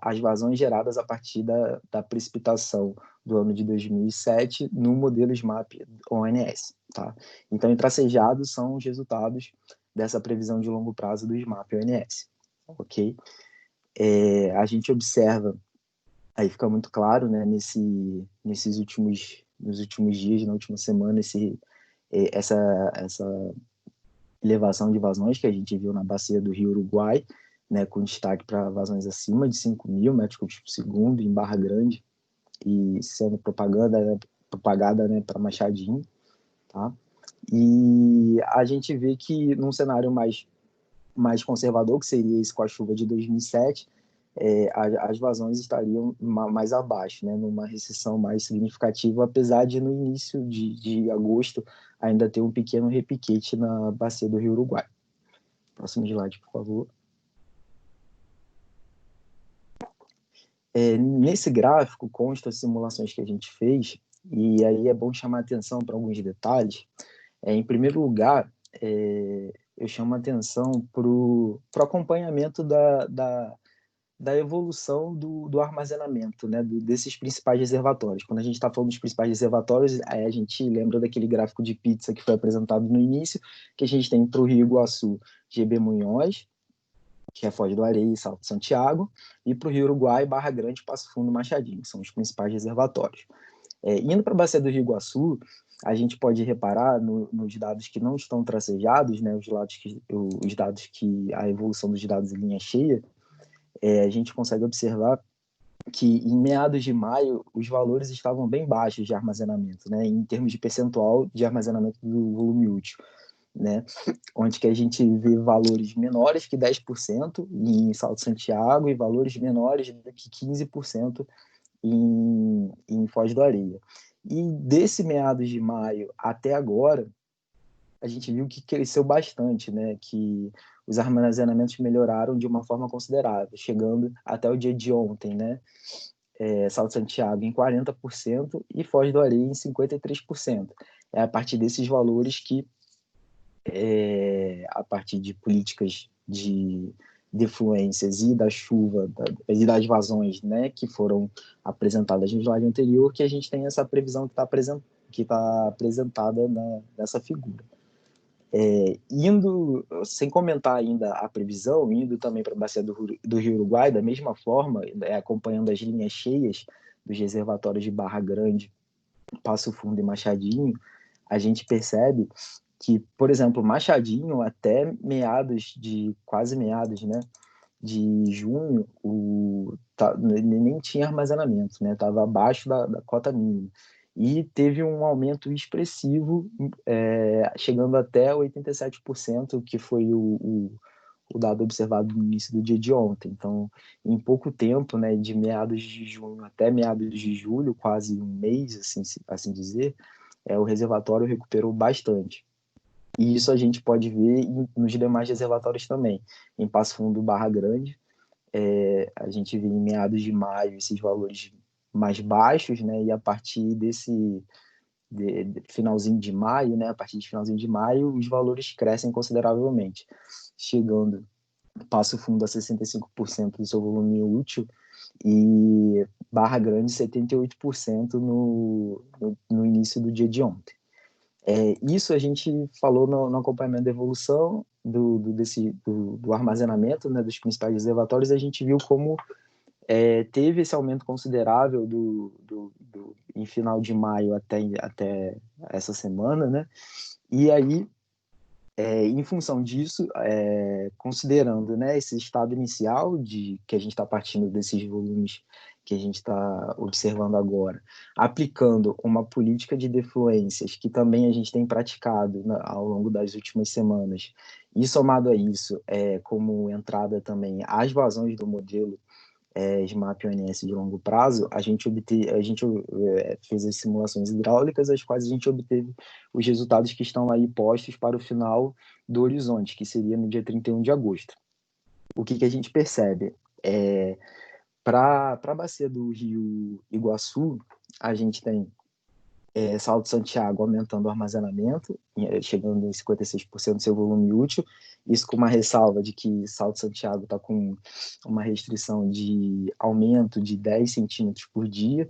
as vazões geradas a partir da precipitação do ano de 2007 no modelo SMAP ONS. Tá? Então, intracejados são os resultados dessa previsão de longo prazo do SMAP ONS. Ok? A gente observa, aí fica muito claro, né, nos últimos dias, na última semana, essa elevação de vazões que a gente viu na bacia do Rio Uruguai, né, com destaque para vazões acima de 5.000 metros cúbicos por segundo em Barra Grande, e sendo propagada, né, para Machadinho. Tá? E a gente vê que num cenário mais conservador, que seria esse com a chuva de 2007, as vazões estariam mais abaixo, né, numa recessão mais significativa, apesar de no início de agosto ainda ter um pequeno repiquete na bacia do Rio Uruguai. Próximo slide, por favor. Nesse gráfico constam as simulações que a gente fez, e aí é bom chamar atenção para alguns detalhes. Em primeiro lugar, eu chamo atenção para o acompanhamento da evolução do armazenamento, né, desses principais reservatórios. Quando a gente está falando dos principais reservatórios, a gente lembra daquele gráfico de pizza que foi apresentado no início, que a gente tem para o Rio Iguaçu, GB Munhoz, que é Foz do Areia e Salto Santiago, e para o Rio Uruguai, Barra Grande, Passo Fundo, Machadinho, são os principais reservatórios. Indo para a bacia do Rio Iguaçu, a gente pode reparar nos dados que não estão tracejados, né, os dados que a evolução dos dados em linha cheia, a gente consegue observar que em meados de maio os valores estavam bem baixos de armazenamento, né, em termos de percentual de armazenamento do volume útil, né, onde que a gente vê valores menores que 10% em Salto Santiago e valores menores do que 15% em Foz do Areia. E desse meados de maio até agora, a gente viu que cresceu bastante, né, que os armazenamentos melhoraram de uma forma considerável, chegando até o dia de ontem, né, Salto Santiago em 40% e Foz do Areia em 53%. É a partir desses valores que, a partir de políticas de defluências e da chuva e das vazões, né, que foram apresentadas no slide anterior, que a gente tem essa previsão que está apresentada nessa figura. Indo, sem comentar ainda a previsão, indo também para a bacia do Rio Uruguai, da mesma forma, acompanhando as linhas cheias dos reservatórios de Barra Grande, Passo Fundo e Machadinho, a gente percebe que, por exemplo, Machadinho, até quase meados, né, de junho, nem tinha armazenamento, né, estava abaixo da cota mínima. E teve um aumento expressivo, chegando até 87%, que foi o dado observado no início do dia de ontem. Então, em pouco tempo, né, de meados de junho até meados de julho, quase um mês, assim dizer, o reservatório recuperou bastante. E isso a gente pode ver nos demais reservatórios também. Em Passo Fundo, Barra Grande, a gente vê em meados de maio esses valores mais baixos, né? E a partir desse finalzinho de maio, né? A partir de finalzinho de maio, os valores crescem consideravelmente, chegando Passo Fundo a 65% do seu volume útil e Barra Grande 78% no início do dia de ontem. Isso a gente falou no acompanhamento da evolução do armazenamento, né, dos principais reservatórios. A gente viu como teve esse aumento considerável em final de maio até essa semana, né? E aí, em função disso, considerando, né, esse estado inicial que a gente está partindo desses volumes que a gente está observando agora, aplicando uma política de defluências que também a gente tem praticado ao longo das últimas semanas, e somado a isso, como entrada também as vazões do modelo SMAP ONS de longo prazo, a gente fez as simulações hidráulicas, as quais a gente obteve os resultados que estão aí postos para o final do horizonte, que seria no dia 31 de agosto. O que a gente percebe? Para a bacia do Rio Iguaçu, a gente tem Salto Santiago aumentando o armazenamento, chegando em 56% do seu volume útil, isso com uma ressalva de que Salto Santiago está com uma restrição de aumento de 10 centímetros por dia,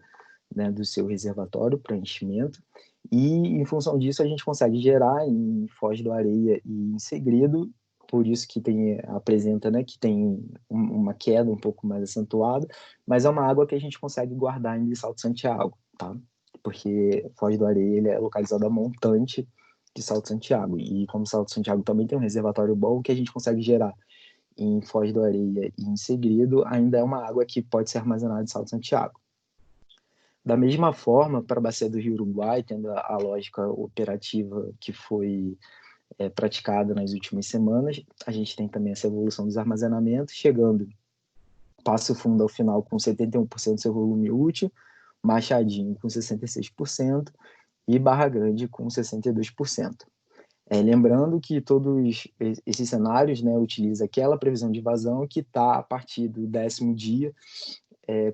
né, do seu reservatório para enchimento, e em função disso a gente consegue gerar em Foz do Areia e em Segredo, por isso que apresenta, né, que tem uma queda um pouco mais acentuada, mas é uma água que a gente consegue guardar ainda em Salto Santiago, tá? Porque Foz do Areia ele é localizado a montante de Salto Santiago, e como Salto Santiago também tem um reservatório bom, que a gente consegue gerar em Foz do Areia e em Segredo, ainda é uma água que pode ser armazenada em Salto Santiago. Da mesma forma, para a bacia do Rio Uruguai, tendo a lógica operativa que foi praticada nas últimas semanas, a gente tem também essa evolução dos armazenamentos, chegando Passo Fundo ao final com 71% do seu volume útil, Machadinho com 66% e Barra Grande com 62%. Lembrando que todos esses cenários, né, utilizam aquela previsão de vazão que está a partir do 10º dia,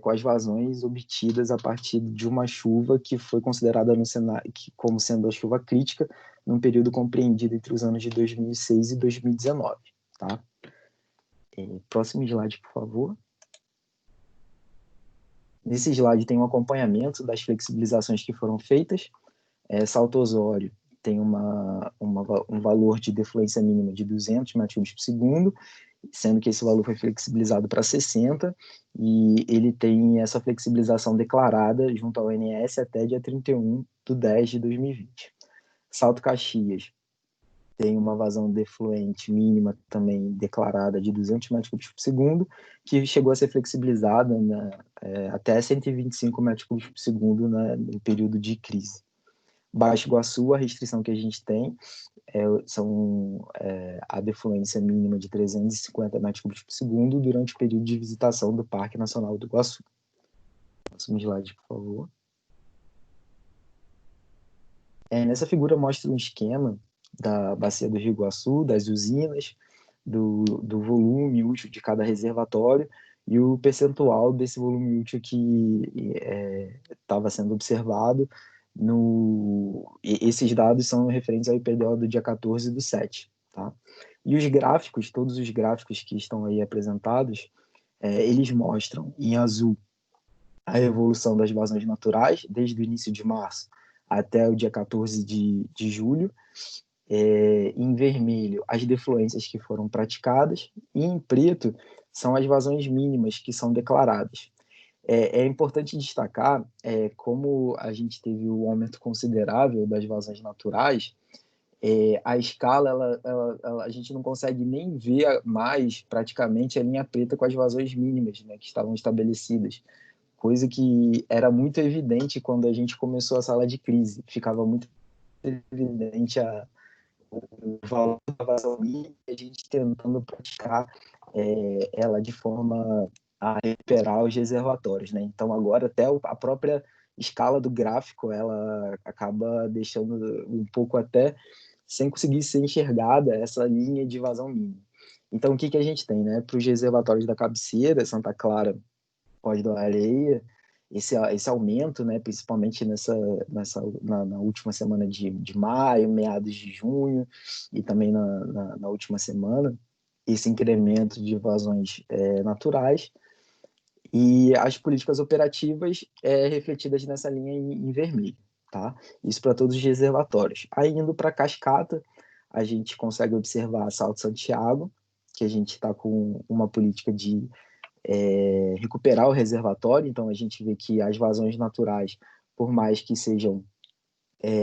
com as vazões obtidas a partir de uma chuva que foi considerada no cenário como sendo a chuva crítica num período compreendido entre os anos de 2006 e 2019. Tá? Próximo slide, por favor. Nesse slide tem um acompanhamento das flexibilizações que foram feitas. Salto Osório tem um valor de defluência mínima de 200 metros por segundo, sendo que esse valor foi flexibilizado para 60, e ele tem essa flexibilização declarada junto ao ONS até dia 31/10/2020. Salto Caxias tem uma vazão defluente mínima também declarada de 200 metros cúbicos por segundo, que chegou a ser flexibilizada até 125 metros cúbicos por segundo no período de crise. Baixo Iguaçu, a restrição que a gente tem são a defluência mínima de 350 metros cúbicos por segundo durante o período de visitação do Parque Nacional do Iguaçu. Próximo slide, por favor. Nessa figura mostra um esquema da bacia do Rio Iguaçu, das usinas, do volume útil de cada reservatório e o percentual desse volume útil que estava sendo observado. Esses dados são referentes ao IPDO do dia 14/7. Tá? E os gráficos, todos os gráficos que estão aí apresentados, eles mostram em azul a evolução das vazões naturais, desde o início de março até o dia 14 de julho, em vermelho as defluências que foram praticadas, e em preto são as vazões mínimas que são declaradas. É importante destacar como a gente teve um aumento considerável das vazões naturais, a escala, a gente não consegue nem ver mais praticamente a linha preta com as vazões mínimas, né, que estavam estabelecidas, coisa que era muito evidente quando a gente começou a sala de crise, ficava muito evidente o valor da vazão mínima e a gente tentando praticar ela de forma a recuperar os reservatórios, né? Então agora até a própria escala do gráfico ela acaba deixando um pouco até sem conseguir ser enxergada essa linha de vazão mínima. Então o que a gente tem, né? Para os reservatórios da cabeceira, Santa Clara, Foz do Areia, esse aumento, né? Principalmente na última semana de maio, meados de junho e também na última semana, esse incremento de vazões naturais. E as políticas operativas refletidas nessa linha em vermelho, tá? Isso para todos os reservatórios. Aí, indo para a cascata, a gente consegue observar Salto Santiago, que a gente está com uma política de recuperar o reservatório, então a gente vê que as vazões naturais, por mais que sejam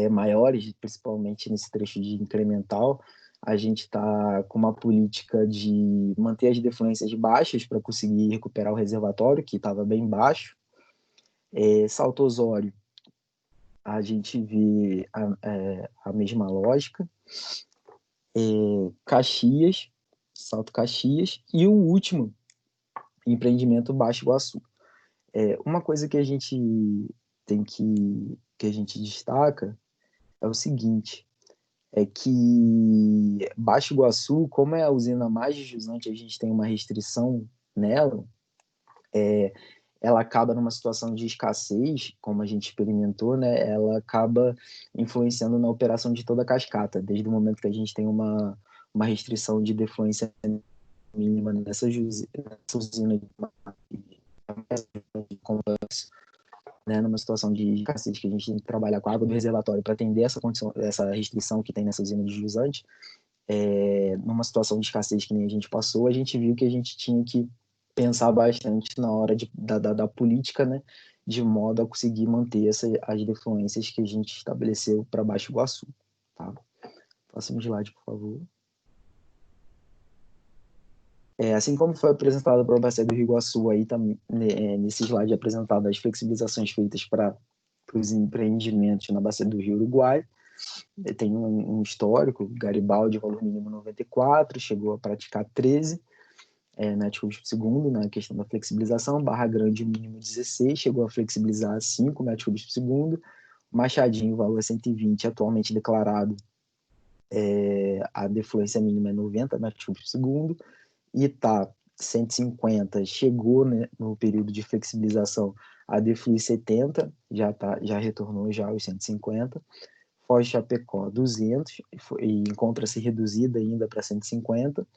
maiores, principalmente nesse trecho de incremental, a gente está com uma política de manter as defluências baixas para conseguir recuperar o reservatório, que estava bem baixo. Salto Osório, a gente vê a mesma lógica. Caxias, Salto Caxias, e o último, empreendimento Baixo Iguaçu. Uma coisa que a gente que a gente destaca é o seguinte, é que Baixo Iguaçu, como é a usina mais jusante, a gente tem uma restrição nela, ela acaba numa situação de escassez, como a gente experimentou, né, ela acaba influenciando na operação de toda a cascata, desde o momento que a gente tem uma restrição de defluência mínima nessa usina de complexo, né, numa situação de escassez que a gente tem que trabalhar com a água do reservatório para atender essa condição, essa restrição que tem nessa usina de jusante, numa situação de escassez que nem a gente passou, a gente viu que a gente tinha que pensar bastante na hora da política, né, de modo a conseguir manter as defluências que a gente estabeleceu para Baixo Iguaçu. Tá? Próximo slide, por favor. Assim como foi apresentado para a Bacia do Rio Iguaçu, aí também, nesse slide é apresentado as flexibilizações feitas para os empreendimentos na Bacia do Rio Uruguai. Tem um histórico, Garibaldi, valor mínimo 94, chegou a praticar 13 metros cúbicos por segundo na questão da flexibilização. Barra Grande, mínimo 16, chegou a flexibilizar 5 metros cúbicos por segundo. Machadinho, valor 120, atualmente declarado, a defluência mínima é 90 metros cúbicos por segundo. Itá, 150, chegou, né, no período de flexibilização a defluir 70, já retornou já aos 150. Foz de Chapecó, 200, e encontra-se reduzida ainda para 150.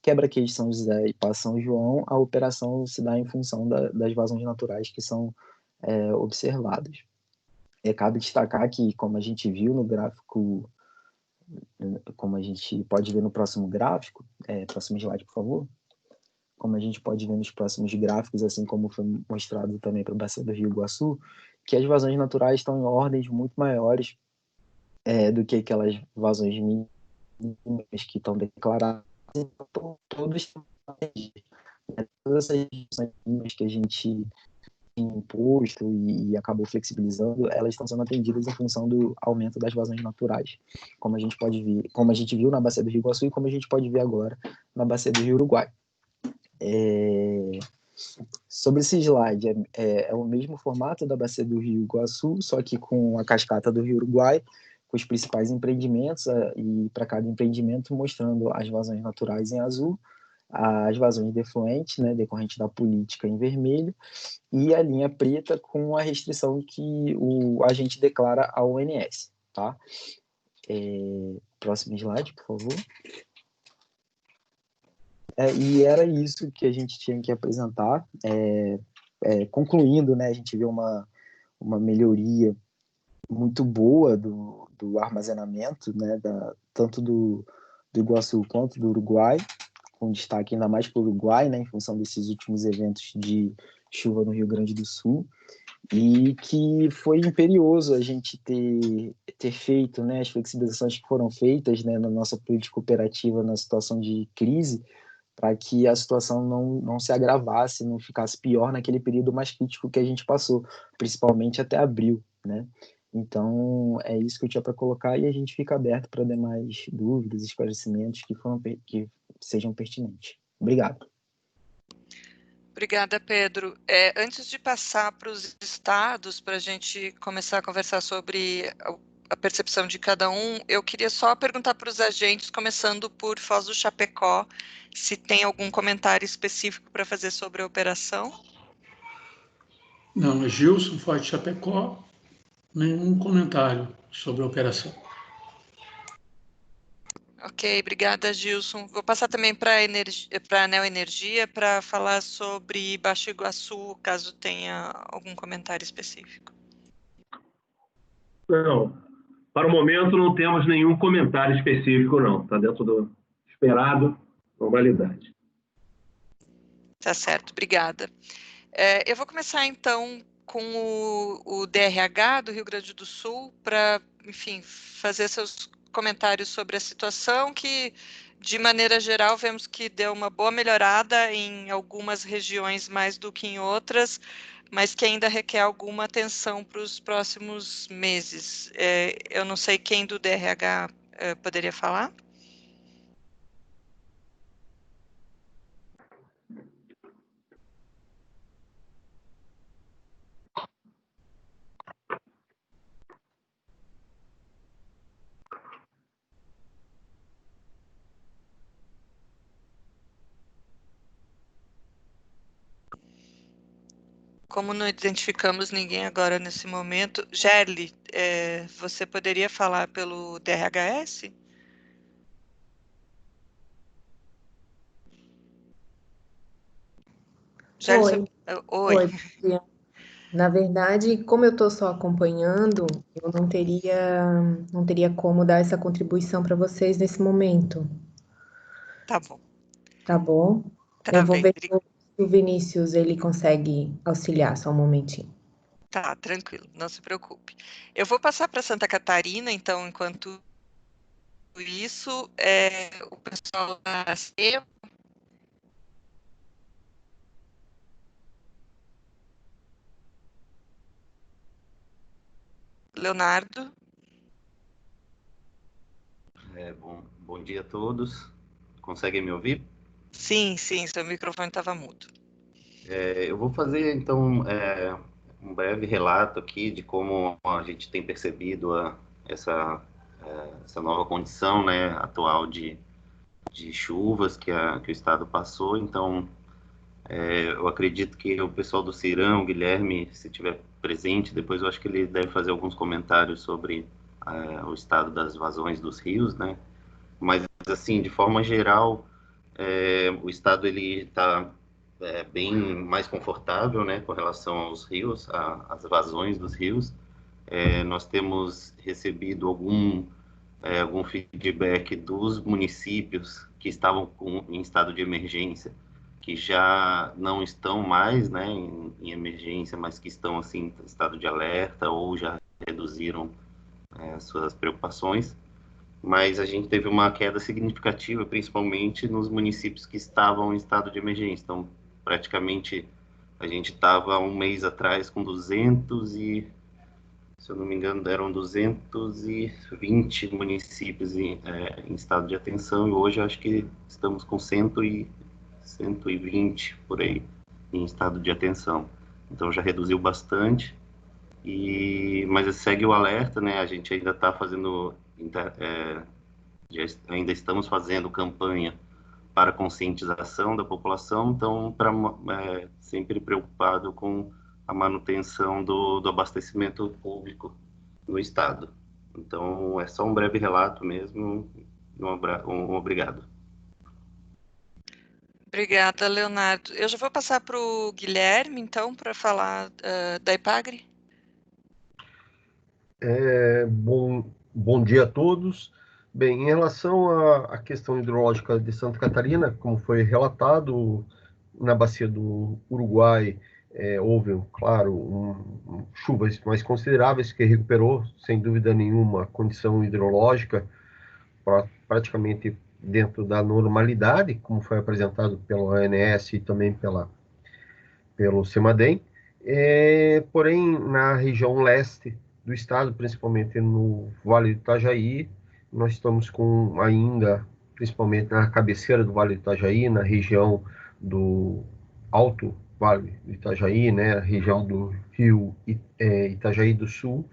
Quebra-Queixo, São José e Passo São João, a operação se dá em função das vazões naturais que são observadas. Cabe destacar que, como a gente viu no gráfico, como a gente pode ver no próximo gráfico, próximo slide, por favor, como a gente pode ver nos próximos gráficos, assim como foi mostrado também para o Bacia do Rio Iguaçu, que as vazões naturais estão em ordens muito maiores do que aquelas vazões mínimas que estão declaradas. Então, todas essas vazões que a gente imposto e acabou flexibilizando, elas estão sendo atendidas em função do aumento das vazões naturais, como a gente pode ver, como a gente viu na Bacia do Rio Iguaçu e como a gente pode ver agora na Bacia do Rio Uruguai. Sobre esse slide, é o mesmo formato da Bacia do Rio Iguaçu, só que com a cascata do Rio Uruguai, com os principais empreendimentos, e para cada empreendimento mostrando as vazões naturais em azul, as vazões defluentes, né, decorrente da política, em vermelho, e a linha preta com a restrição que o agente declara ao ONS. Tá? Próximo slide, por favor. E era isso que a gente tinha que apresentar. Concluindo, né, a gente vê uma melhoria muito boa do armazenamento, né, tanto do Iguaçu quanto do Uruguai, com destaque ainda mais para o Uruguai, né, em função desses últimos eventos de chuva no Rio Grande do Sul, e que foi imperioso a gente ter feito, né, as flexibilizações que foram feitas, né, na nossa política operativa na situação de crise, para que a situação não se agravasse, não ficasse pior naquele período mais crítico que a gente passou, principalmente até abril, né? Então, é isso que eu tinha para colocar e a gente fica aberto para demais dúvidas, esclarecimentos que sejam pertinentes. Obrigado. Obrigada, Pedro. Antes de passar para os estados, para a gente começar a conversar sobre a percepção de cada um, eu queria só perguntar para os agentes, começando por Foz do Chapecó, se tem algum comentário específico para fazer sobre a operação. Não, Gilson, Foz de Chapecó, nenhum comentário sobre a operação. Ok, obrigada, Gilson. Vou passar também para a Neoenergia para falar sobre Baixo Iguaçu, caso tenha algum comentário específico. Não, para o momento não temos nenhum comentário específico, não. Está dentro do esperado, normalidade. Tá certo, obrigada. Eu vou começar, então, com o DRH do Rio Grande do Sul, para, enfim, fazer seus comentários sobre a situação, que, de maneira geral, vemos que deu uma boa melhorada em algumas regiões mais do que em outras, mas que ainda requer alguma atenção para os próximos meses. Eu não sei quem do DRH poderia falar. como não identificamos ninguém agora nesse momento, Gerli, você poderia falar pelo DRHS? Gerli, Oi. Oi. Na verdade, como eu estou só acompanhando, eu não teria como dar essa contribuição para vocês nesse momento. Tá bom. Tá bom? Eu vou ver se o Vinícius ele consegue auxiliar, só um momentinho. Tá, tranquilo, não se preocupe. Eu vou passar para Santa Catarina, então, enquanto isso, o pessoal da SEMA. Leonardo. Bom dia a todos. Conseguem me ouvir? Sim, seu microfone estava mudo. Eu vou fazer, então, um breve relato aqui de como a gente tem percebido essa nova condição, né, atual de chuvas que o Estado passou. Então, eu acredito que o pessoal do CIRAM, o Guilherme, se estiver presente, depois eu acho que ele deve fazer alguns comentários sobre o estado das vazões dos rios, né? Mas, assim, de forma geral, o Estado ele está bem mais confortável, né, com relação aos rios, às vazões dos rios. Nós temos recebido algum feedback dos municípios que estavam em estado de emergência, que já não estão mais, né, em emergência, mas que estão assim em estado de alerta ou já reduziram suas preocupações. Mas a gente teve uma queda significativa, principalmente nos municípios que estavam em estado de emergência. Então, praticamente, a gente estava um mês atrás com 200 e, se eu não me engano, eram 220 municípios em estado de atenção, e hoje acho que estamos com 120 por aí em estado de atenção. Então, já reduziu bastante, mas segue o alerta, né? A gente ainda está fazendo... ainda estamos fazendo campanha para conscientização da população, então sempre preocupado com a manutenção do abastecimento público no estado. Então é só um breve relato mesmo. Um obrigado. Obrigada, Leonardo. Eu já vou passar para o Guilherme, então, para falar da IPAGRE. Bom dia a todos. Bem, em relação à questão hidrológica de Santa Catarina, como foi relatado, na bacia do Uruguai houve, claro, chuvas mais consideráveis que recuperou, sem dúvida nenhuma, a condição hidrológica praticamente dentro da normalidade, como foi apresentado pelo ANS e também pelo CEMADEM. Porém, na região leste do estado, principalmente no Vale do Itajaí, nós estamos com ainda, principalmente na cabeceira do Vale do Itajaí, na região do Alto Vale do Itajaí, né, a região do rio Itajaí do Sul,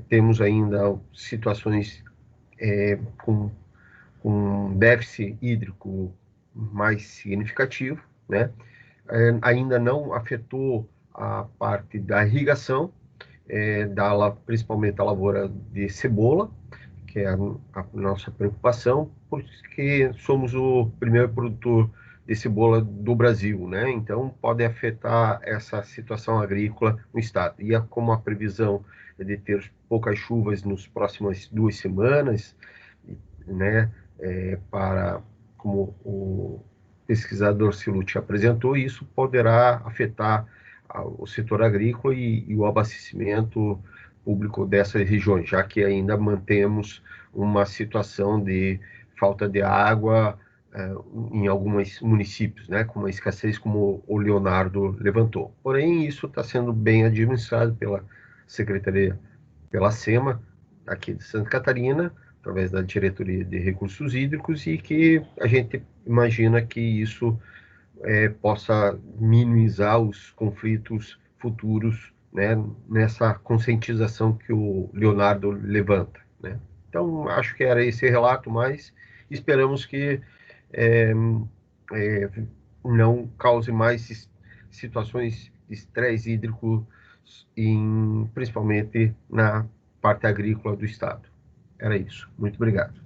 temos ainda situações com déficit hídrico mais significativo, né? Ainda não afetou a parte da irrigação, principalmente a lavoura de cebola, que é a nossa preocupação, porque somos o primeiro produtor de cebola do Brasil, né? Então pode afetar essa situação agrícola no estado. E como a previsão é de ter poucas chuvas nas próximas 2 semanas, né? Como o pesquisador Silucci apresentou, isso poderá afetar o setor agrícola e o abastecimento público dessas regiões, já que ainda mantemos uma situação de falta de água em alguns municípios, né, com uma escassez como o Leonardo levantou. Porém, isso está sendo bem administrado pela Secretaria, pela SEMA, aqui de Santa Catarina, através da Diretoria de Recursos Hídricos, e que a gente imagina que isso possa minimizar os conflitos futuros, né, nessa conscientização que o Leonardo levanta, né? Então, acho que era esse relato, mas esperamos que não cause mais situações estresse hídrico, principalmente na parte agrícola do estado. Era isso. Muito obrigado.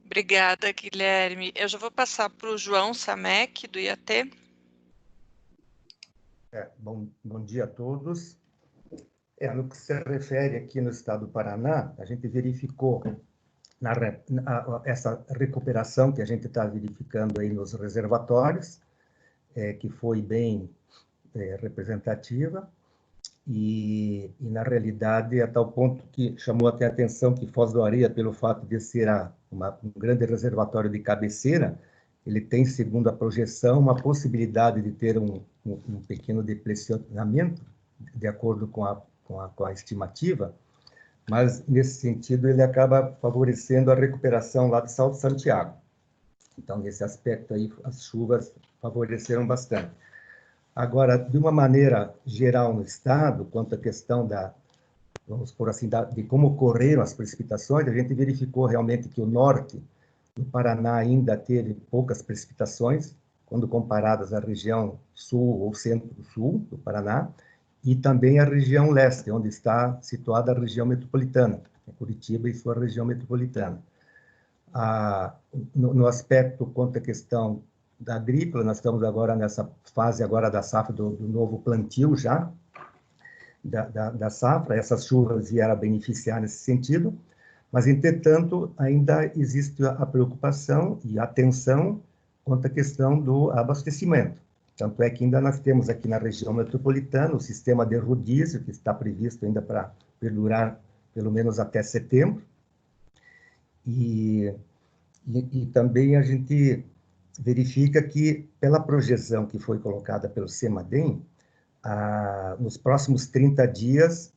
Obrigada, Guilherme. Eu já vou passar para o João Samek, do IAT. Bom dia a todos. No que se refere aqui no estado do Paraná, a gente verificou essa recuperação que a gente está verificando aí nos reservatórios, que foi bem representativa, e na realidade, a tal ponto que chamou até a atenção que Foz do Areia, pelo fato de ser um grande reservatório de cabeceira, ele tem, segundo a projeção, uma possibilidade de ter um pequeno depressionamento, de acordo com a estimativa, mas, nesse sentido, ele acaba favorecendo a recuperação lá de Salto Santiago. Então, nesse aspecto aí, as chuvas favoreceram bastante. Agora, de uma maneira geral no estado, quanto à questão vamos por assim, de como ocorreram as precipitações, a gente verificou realmente que o norte do Paraná ainda teve poucas precipitações, quando comparadas à região sul ou centro-sul do Paraná, e também a região leste, onde está situada a região metropolitana, Curitiba e sua região metropolitana. No aspecto quanto à questão da agrícola, nós estamos agora nessa fase agora da safra do novo plantio já, da safra, essas chuvas vieram a beneficiar nesse sentido, mas, entretanto, ainda existe a preocupação e a atenção quanto à questão do abastecimento. Tanto é que ainda nós temos aqui na região metropolitana o sistema de rodízio, que está previsto ainda para perdurar pelo menos até setembro, e também a gente verifica que, pela projeção que foi colocada pelo CEMADEM, nos próximos 30 dias,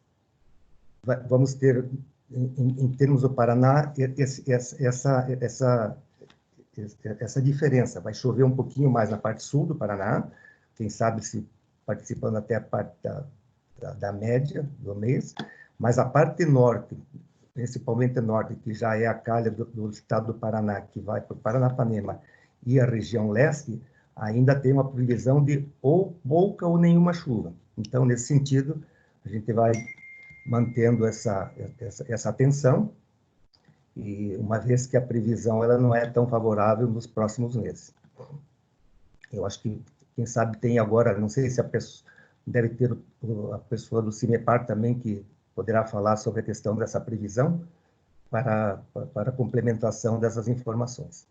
vamos ter, em termos do Paraná, essa diferença. Vai chover um pouquinho mais na parte sul do Paraná, quem sabe se participando até a parte da média do mês, mas a parte norte, principalmente norte, que já é a calha do estado do Paraná, que vai para o Paranapanema, e a região leste, ainda tem uma previsão de ou pouca ou nenhuma chuva. Então, nesse sentido, a gente vai mantendo essa atenção, e uma vez que a previsão ela não é tão favorável nos próximos meses. Eu acho que, quem sabe, tem agora, não sei se a pessoa, deve ter a pessoa do CIMEPAR também, que poderá falar sobre a questão dessa previsão, para a complementação dessas informações.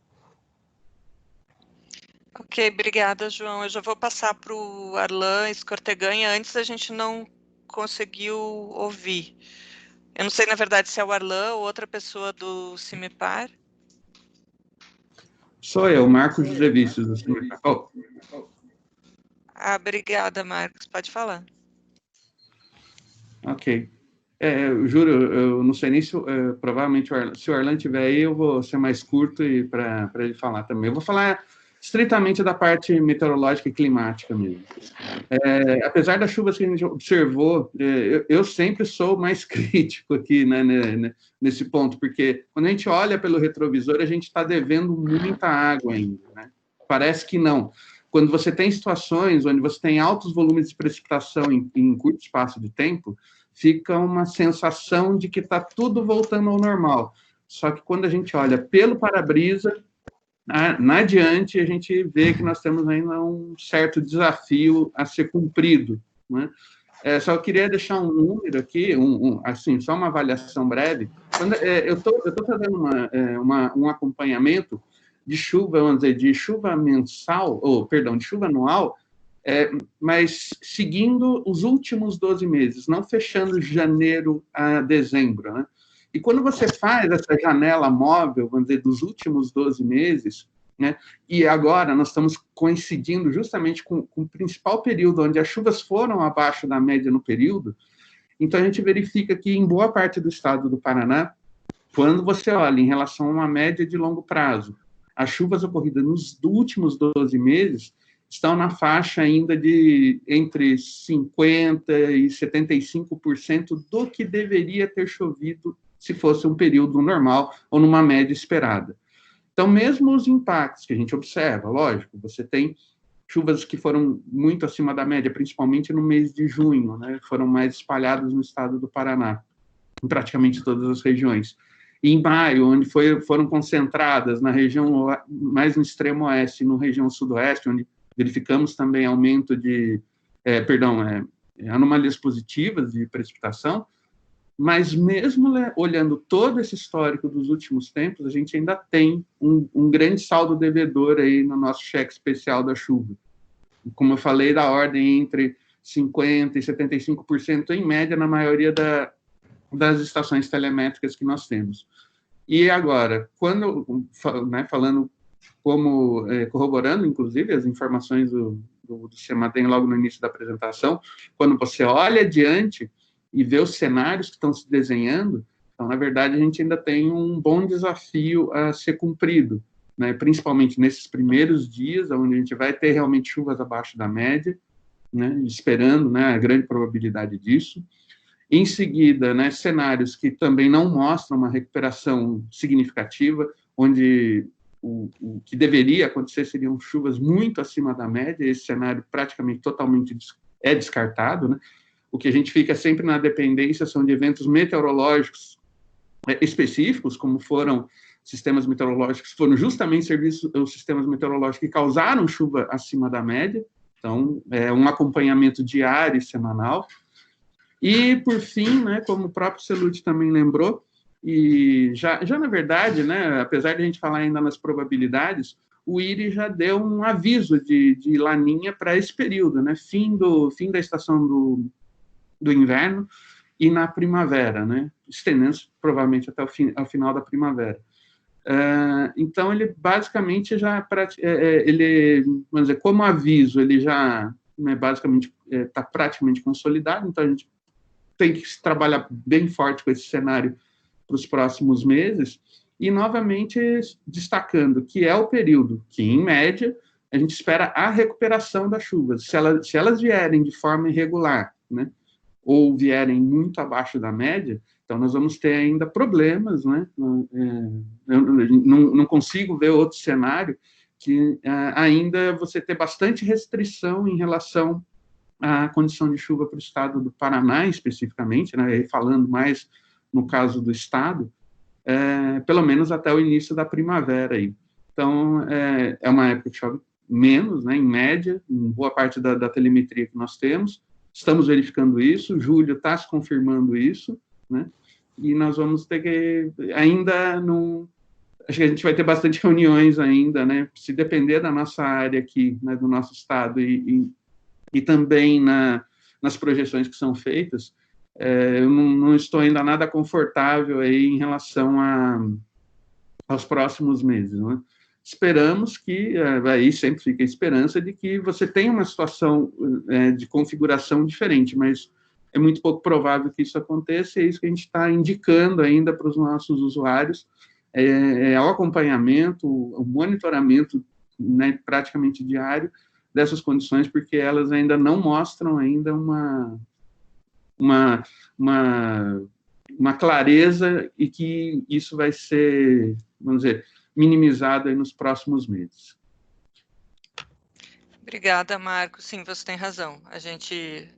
Ok, obrigada, João. Eu já vou passar para o Arlan Escorteganha. Antes a gente não conseguiu ouvir. Eu não sei, na verdade, se é o Arlan ou outra pessoa do CIMEPAR. Sou eu, Marcos José Vícios, do CIMEPAR. Obrigada, Marcos. Pode falar. Ok. Eu juro, eu não sei nem se, provavelmente, se o Arlan estiver aí, eu vou ser mais curto para ele falar também. Eu vou falar estritamente da parte meteorológica e climática mesmo. Apesar das chuvas que a gente observou, eu sempre sou mais crítico aqui, né, nesse ponto, porque quando a gente olha pelo retrovisor, a gente está devendo muita água ainda, né? Parece que não. Quando você tem situações onde você tem altos volumes de precipitação em curto espaço de tempo, fica uma sensação de que está tudo voltando ao normal. Só que quando a gente olha pelo para-brisa, na adiante, a gente vê que nós temos ainda um certo desafio a ser cumprido, né? Só queria deixar um número aqui, assim, só uma avaliação breve. Eu estou fazendo um acompanhamento de chuva, vamos dizer, de chuva mensal, de chuva anual, mas seguindo os últimos 12 meses, não fechando janeiro a dezembro, né? E quando você faz essa janela móvel, vamos dizer, dos últimos 12 meses, né, e agora nós estamos coincidindo justamente com o principal período onde as chuvas foram abaixo da média no período, então a gente verifica que em boa parte do estado do Paraná, quando você olha em relação a uma média de longo prazo, as chuvas ocorridas nos últimos 12 meses estão na faixa ainda de entre 50% e 75% do que deveria ter chovido se fosse um período normal ou numa média esperada. Então, mesmo os impactos que a gente observa, lógico, você tem chuvas que foram muito acima da média, principalmente no mês de junho, né? Foram mais espalhadas no estado do Paraná, em praticamente todas as regiões. E em maio, onde foram concentradas na região mais no extremo oeste, na região sudoeste, onde verificamos também aumento de, anomalias positivas de precipitação, mas mesmo olhando todo esse histórico dos últimos tempos, a gente ainda tem um grande saldo devedor aí no nosso cheque especial da chuva. Como eu falei, da ordem entre 50% e 75% em média na maioria das estações telemétricas que nós temos. E agora, falando como, corroborando, inclusive, as informações do CEMADEM logo no início da apresentação, quando você olha adiante e vê os cenários que estão se desenhando, então, na verdade, a gente ainda tem um bom desafio a ser cumprido, né? Principalmente nesses primeiros dias, onde a gente vai ter realmente chuvas abaixo da média, né? Esperando, né, a grande probabilidade disso. Em seguida, né, cenários que também não mostram uma recuperação significativa, onde o que deveria acontecer seriam chuvas muito acima da média, esse cenário praticamente totalmente é descartado, né? O que a gente fica sempre na dependência são de eventos meteorológicos específicos, como foram sistemas meteorológicos, foram justamente os sistemas meteorológicos que causaram chuva acima da média, então, é um acompanhamento diário e semanal. E, por fim, né, como o próprio Celute também lembrou, e já na verdade, né, apesar de a gente falar ainda nas probabilidades, o IRI já deu um aviso de laninha para esse período, né, fim da estação do inverno e na primavera, né, estendendo-se provavelmente até o final da primavera. Então, ele basicamente já, vamos dizer, como aviso, ele já, né, basicamente está praticamente consolidado, então a gente tem que trabalhar bem forte com esse cenário para os próximos meses, e novamente destacando que é o período que, em média, a gente espera a recuperação das chuvas. Se elas vierem de forma irregular, né, ou vierem muito abaixo da média, então nós vamos ter ainda problemas, né? Eu não consigo ver outro cenário que ainda você ter bastante restrição em relação à condição de chuva para o estado do Paraná, especificamente, né? Falando mais no caso do estado, pelo menos até o início da primavera. Aí. Então, é uma época que chove menos, né? Em média, em boa parte da telemetria que nós temos. Estamos verificando isso, julho está se confirmando isso, né? E nós vamos ter que, ainda não... Acho que a gente vai ter bastante reuniões ainda, né? Se depender da nossa área aqui, né, do nosso estado, e também nas projeções que são feitas, eu não estou ainda nada confortável aí em relação aos próximos meses, né? Esperamos que, aí sempre fica a esperança de que você tenha uma situação de configuração diferente, mas é muito pouco provável que isso aconteça, e é isso que a gente está indicando ainda para os nossos usuários, o acompanhamento, o monitoramento, né, praticamente diário dessas condições, porque elas ainda não mostram ainda uma clareza, e que isso vai ser, vamos dizer, minimizado aí nos próximos meses. Obrigada, Marcos. Sim, você tem razão. A gente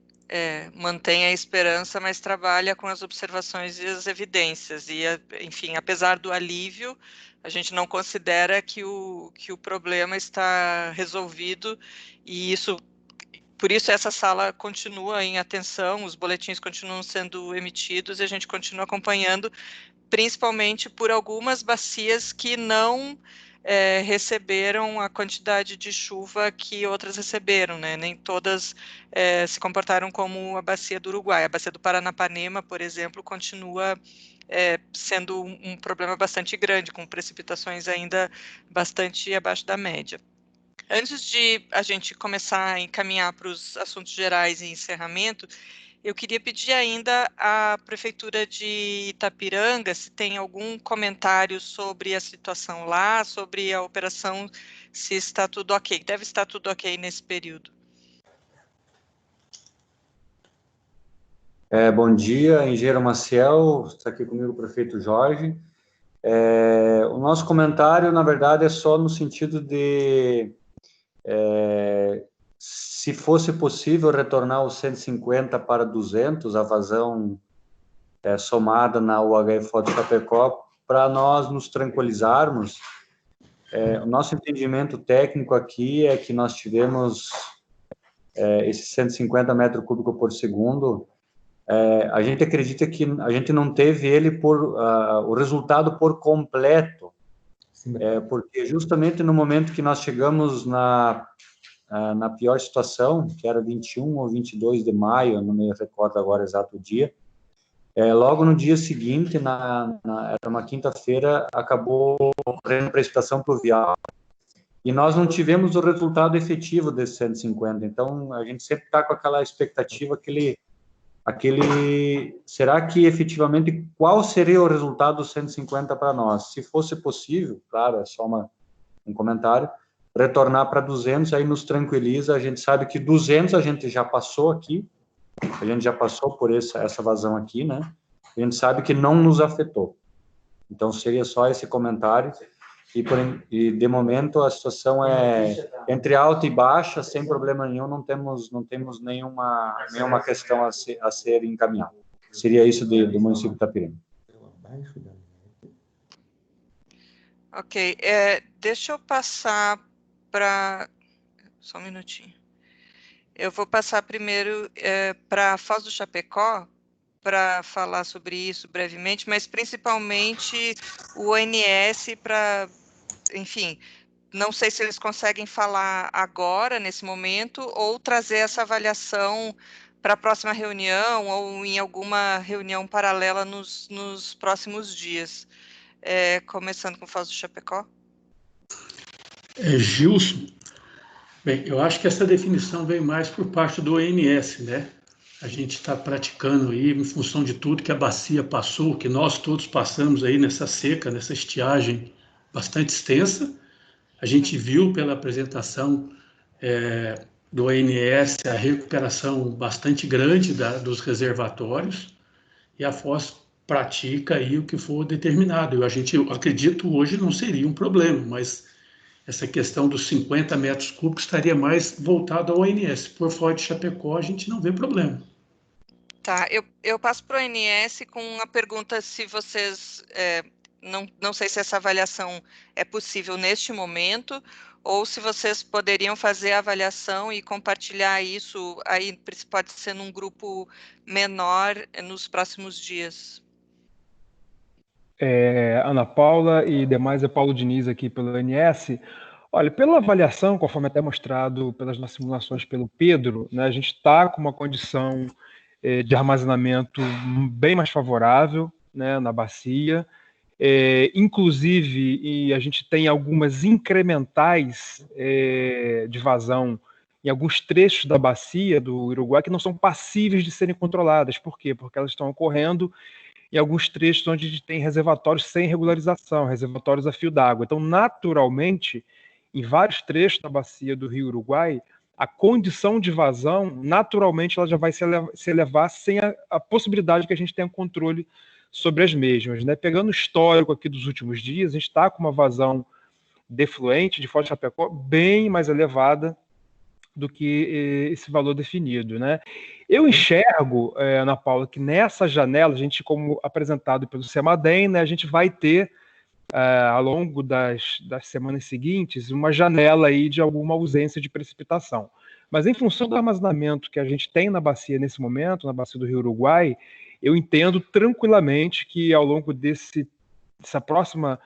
mantém a esperança, mas trabalha com as observações e as evidências. E, enfim, apesar do alívio, a gente não considera que o problema está resolvido, e isso... Por isso, essa sala continua em atenção, os boletins continuam sendo emitidos, e a gente continua acompanhando, principalmente por algumas bacias que não receberam a quantidade de chuva que outras receberam, né? Nem todas se comportaram como a bacia do Uruguai. A bacia do Paranapanema, por exemplo, continua sendo um problema bastante grande, com precipitações ainda bastante abaixo da média. Antes de a gente começar a encaminhar para os assuntos gerais e encerramento, eu queria pedir ainda à Prefeitura de Itapiranga se tem algum comentário sobre a situação lá, sobre a operação, se está tudo ok. Deve estar tudo ok nesse período. Bom dia, engenheiro Maciel, está aqui comigo o prefeito Jorge. O nosso comentário, na verdade, é só no sentido de se fosse possível retornar os 150 para 200, a vazão somada na UHF de Chapecó, para nós nos tranquilizarmos. O nosso entendimento técnico aqui é que nós tivemos esses 150 metros cúbicos por segundo. A gente acredita que a gente não teve ele o resultado por completo, porque justamente no momento que nós chegamos na pior situação, que era 21 ou 22 de maio, não me recordo agora exato o dia, logo no dia seguinte, era uma quinta-feira, acabou ocorrendo precipitação pluvial, e nós não tivemos o resultado efetivo desses 150, então a gente sempre está com aquela expectativa, será que efetivamente, qual seria o resultado dos 150 para nós? Se fosse possível, claro, é só um comentário, retornar para 200, aí nos tranquiliza, a gente sabe que 200 a gente já passou aqui, a gente já passou por essa vazão aqui, né? A gente sabe que não nos afetou. Então, seria só esse comentário. E de momento, a situação é entre alta e baixa, sem problema nenhum, não temos nenhuma questão a ser encaminhada. Seria isso do município de Itapiranga. Ok, deixa eu passar para... Só um minutinho. Eu vou passar primeiro para Foz do Chapecó, para falar sobre isso brevemente, mas principalmente o ONS para, enfim, não sei se eles conseguem falar agora, nesse momento, ou trazer essa avaliação para a próxima reunião, ou em alguma reunião paralela nos próximos dias. Começando com Foz do Chapecó. Gilson, bem, eu acho que essa definição vem mais por parte do ONS, né? A gente está praticando aí, em função de tudo que a bacia passou, que nós todos passamos aí nessa seca, nessa estiagem bastante extensa. A gente viu pela apresentação do ONS a recuperação bastante grande dos reservatórios, e a Foz pratica aí o que for determinado. Eu acredito hoje não seria um problema, mas essa questão dos 50 metros cúbicos estaria mais voltado ao ONS. Por Foz de Chapecó, a gente não vê problema. Tá, eu passo para o ONS com a pergunta se vocês... não sei se essa avaliação é possível neste momento, ou se vocês poderiam fazer a avaliação e compartilhar isso, aí pode ser num grupo menor nos próximos dias. Ana Paula e demais, Paulo Diniz aqui pelo ONS. Olha, pela avaliação, conforme até mostrado pelas nossas simulações pelo Pedro, né, a gente está com uma condição de armazenamento bem mais favorável, né, na bacia, inclusive, e a gente tem algumas incrementais de vazão em alguns trechos da bacia do Uruguai que não são passíveis de serem controladas. Por quê? Porque elas estão ocorrendo em alguns trechos onde a gente tem reservatórios sem regularização, reservatórios a fio d'água. Então, naturalmente, em vários trechos da bacia do Rio Uruguai, a condição de vazão, naturalmente, ela já vai se elevar sem a possibilidade que a gente tenha controle sobre as mesmas, né? Pegando o histórico aqui dos últimos dias, a gente está com uma vazão defluente de Foz do Chapecó bem mais elevada do que esse valor definido, né? Eu enxergo, Ana Paula, que nessa janela, a gente, como apresentado pelo CEMADEM, né, a gente vai ter, ao longo das semanas seguintes, uma janela aí de alguma ausência de precipitação. Mas em função do armazenamento que a gente tem na bacia nesse momento, na bacia do Rio Uruguai, eu entendo tranquilamente que ao longo dessa próxima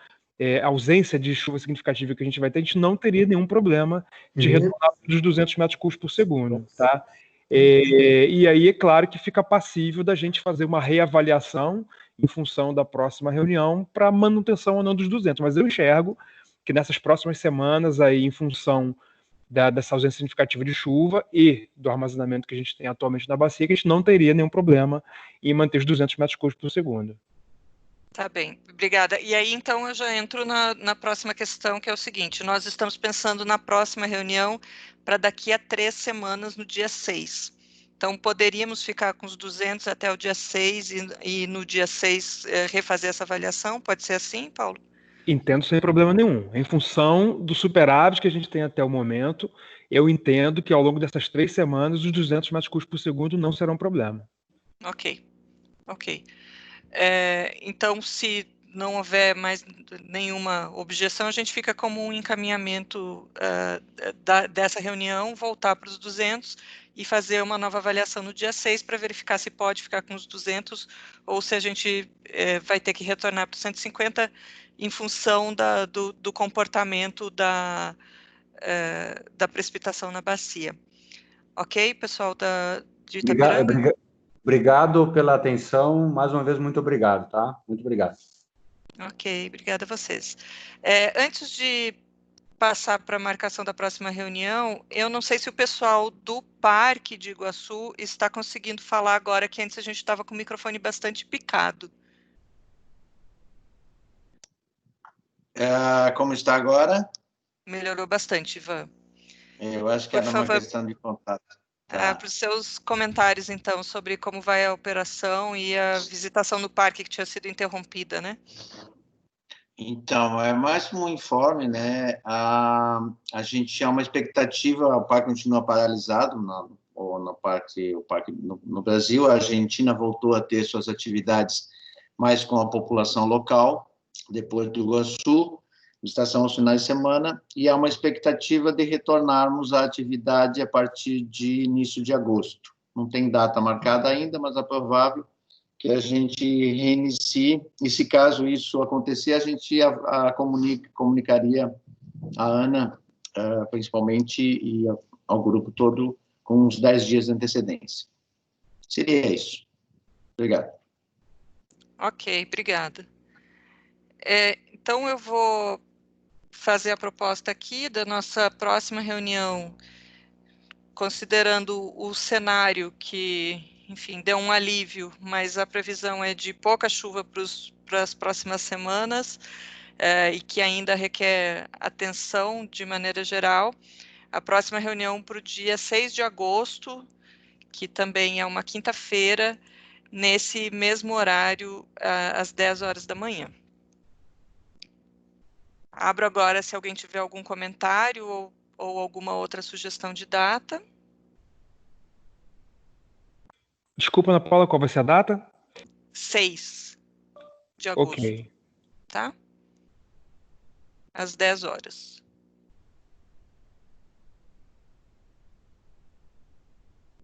ausência de chuva significativa que a gente vai ter, a gente não teria nenhum problema de retornar dos 200 metros cúbicos por segundo, tá? E aí é claro que fica passível da gente fazer uma reavaliação em função da próxima reunião para manutenção ou não dos 200, mas eu enxergo que nessas próximas semanas, aí, em função dessa ausência significativa de chuva e do armazenamento que a gente tem atualmente na bacia, que a gente não teria nenhum problema em manter os 200 metros cúbicos por segundo. Tá bem, obrigada. E aí, então, eu já entro na próxima questão, que é o seguinte: nós estamos pensando na próxima reunião para daqui a 3 semanas, no dia 6. Então, poderíamos ficar com os 200 até o dia 6 e no dia 6 refazer essa avaliação? Pode ser assim, Paulo? Entendo sem problema nenhum. Em função do superávit que a gente tem até o momento, eu entendo que ao longo dessas 3 semanas, os 200 metros cúbicos por segundo não serão um problema. Ok, ok. Então, se não houver mais nenhuma objeção, a gente fica como um encaminhamento dessa reunião, voltar para os 200 e fazer uma nova avaliação no dia 6 para verificar se pode ficar com os 200 ou se a gente vai ter que retornar para os 150 em função do comportamento da precipitação na bacia. Ok, pessoal de Itapiranga? Obrigado pela atenção, mais uma vez, muito obrigado, tá? Muito obrigado. Ok, obrigada a vocês. Antes de passar para a marcação da próxima reunião, eu não sei se o pessoal do Parque de Iguaçu está conseguindo falar agora, que antes a gente estava com o microfone bastante picado. Como está agora? Melhorou bastante, Ivan. Eu acho que Por era favor. uma questão de contato. Tá. Para os seus comentários, então, sobre como vai a operação e a visitação no parque que tinha sido interrompida, né? Então, é mais um informe, né? A gente tinha uma expectativa, o parque continua paralisado no parque no Brasil. A Argentina voltou a ter suas atividades mais com a população local, depois do Iguaçu, estação aos finais de semana, e há uma expectativa de retornarmos à atividade a partir de início de agosto. Não tem data marcada ainda, mas é provável que a gente reinicie, e se caso isso acontecer, a gente comunicaria a Ana, principalmente, e ao grupo todo, com uns 10 dias de antecedência. Seria isso. Obrigado. Ok, obrigada. Então, eu vou fazer a proposta aqui da nossa próxima reunião, considerando o cenário que, enfim, deu um alívio, mas a previsão é de pouca chuva para as próximas semanas, e que ainda requer atenção de maneira geral. A próxima reunião para o dia 6 de agosto, que também é uma quinta-feira, nesse mesmo horário, às 10 horas da manhã. Abro agora se alguém tiver algum comentário ou alguma outra sugestão de data. Desculpa, Ana Paula, qual vai ser a data? 6 de agosto. Ok. Tá? Às 10 horas.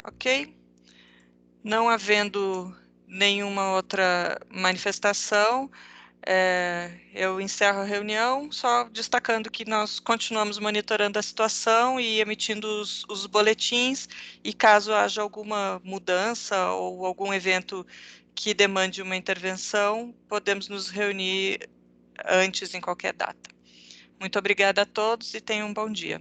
Ok? Não havendo nenhuma outra manifestação, eu encerro a reunião, só destacando que nós continuamos monitorando a situação e emitindo os boletins, e caso haja alguma mudança ou algum evento que demande uma intervenção, podemos nos reunir antes em qualquer data. Muito obrigada a todos e tenham um bom dia.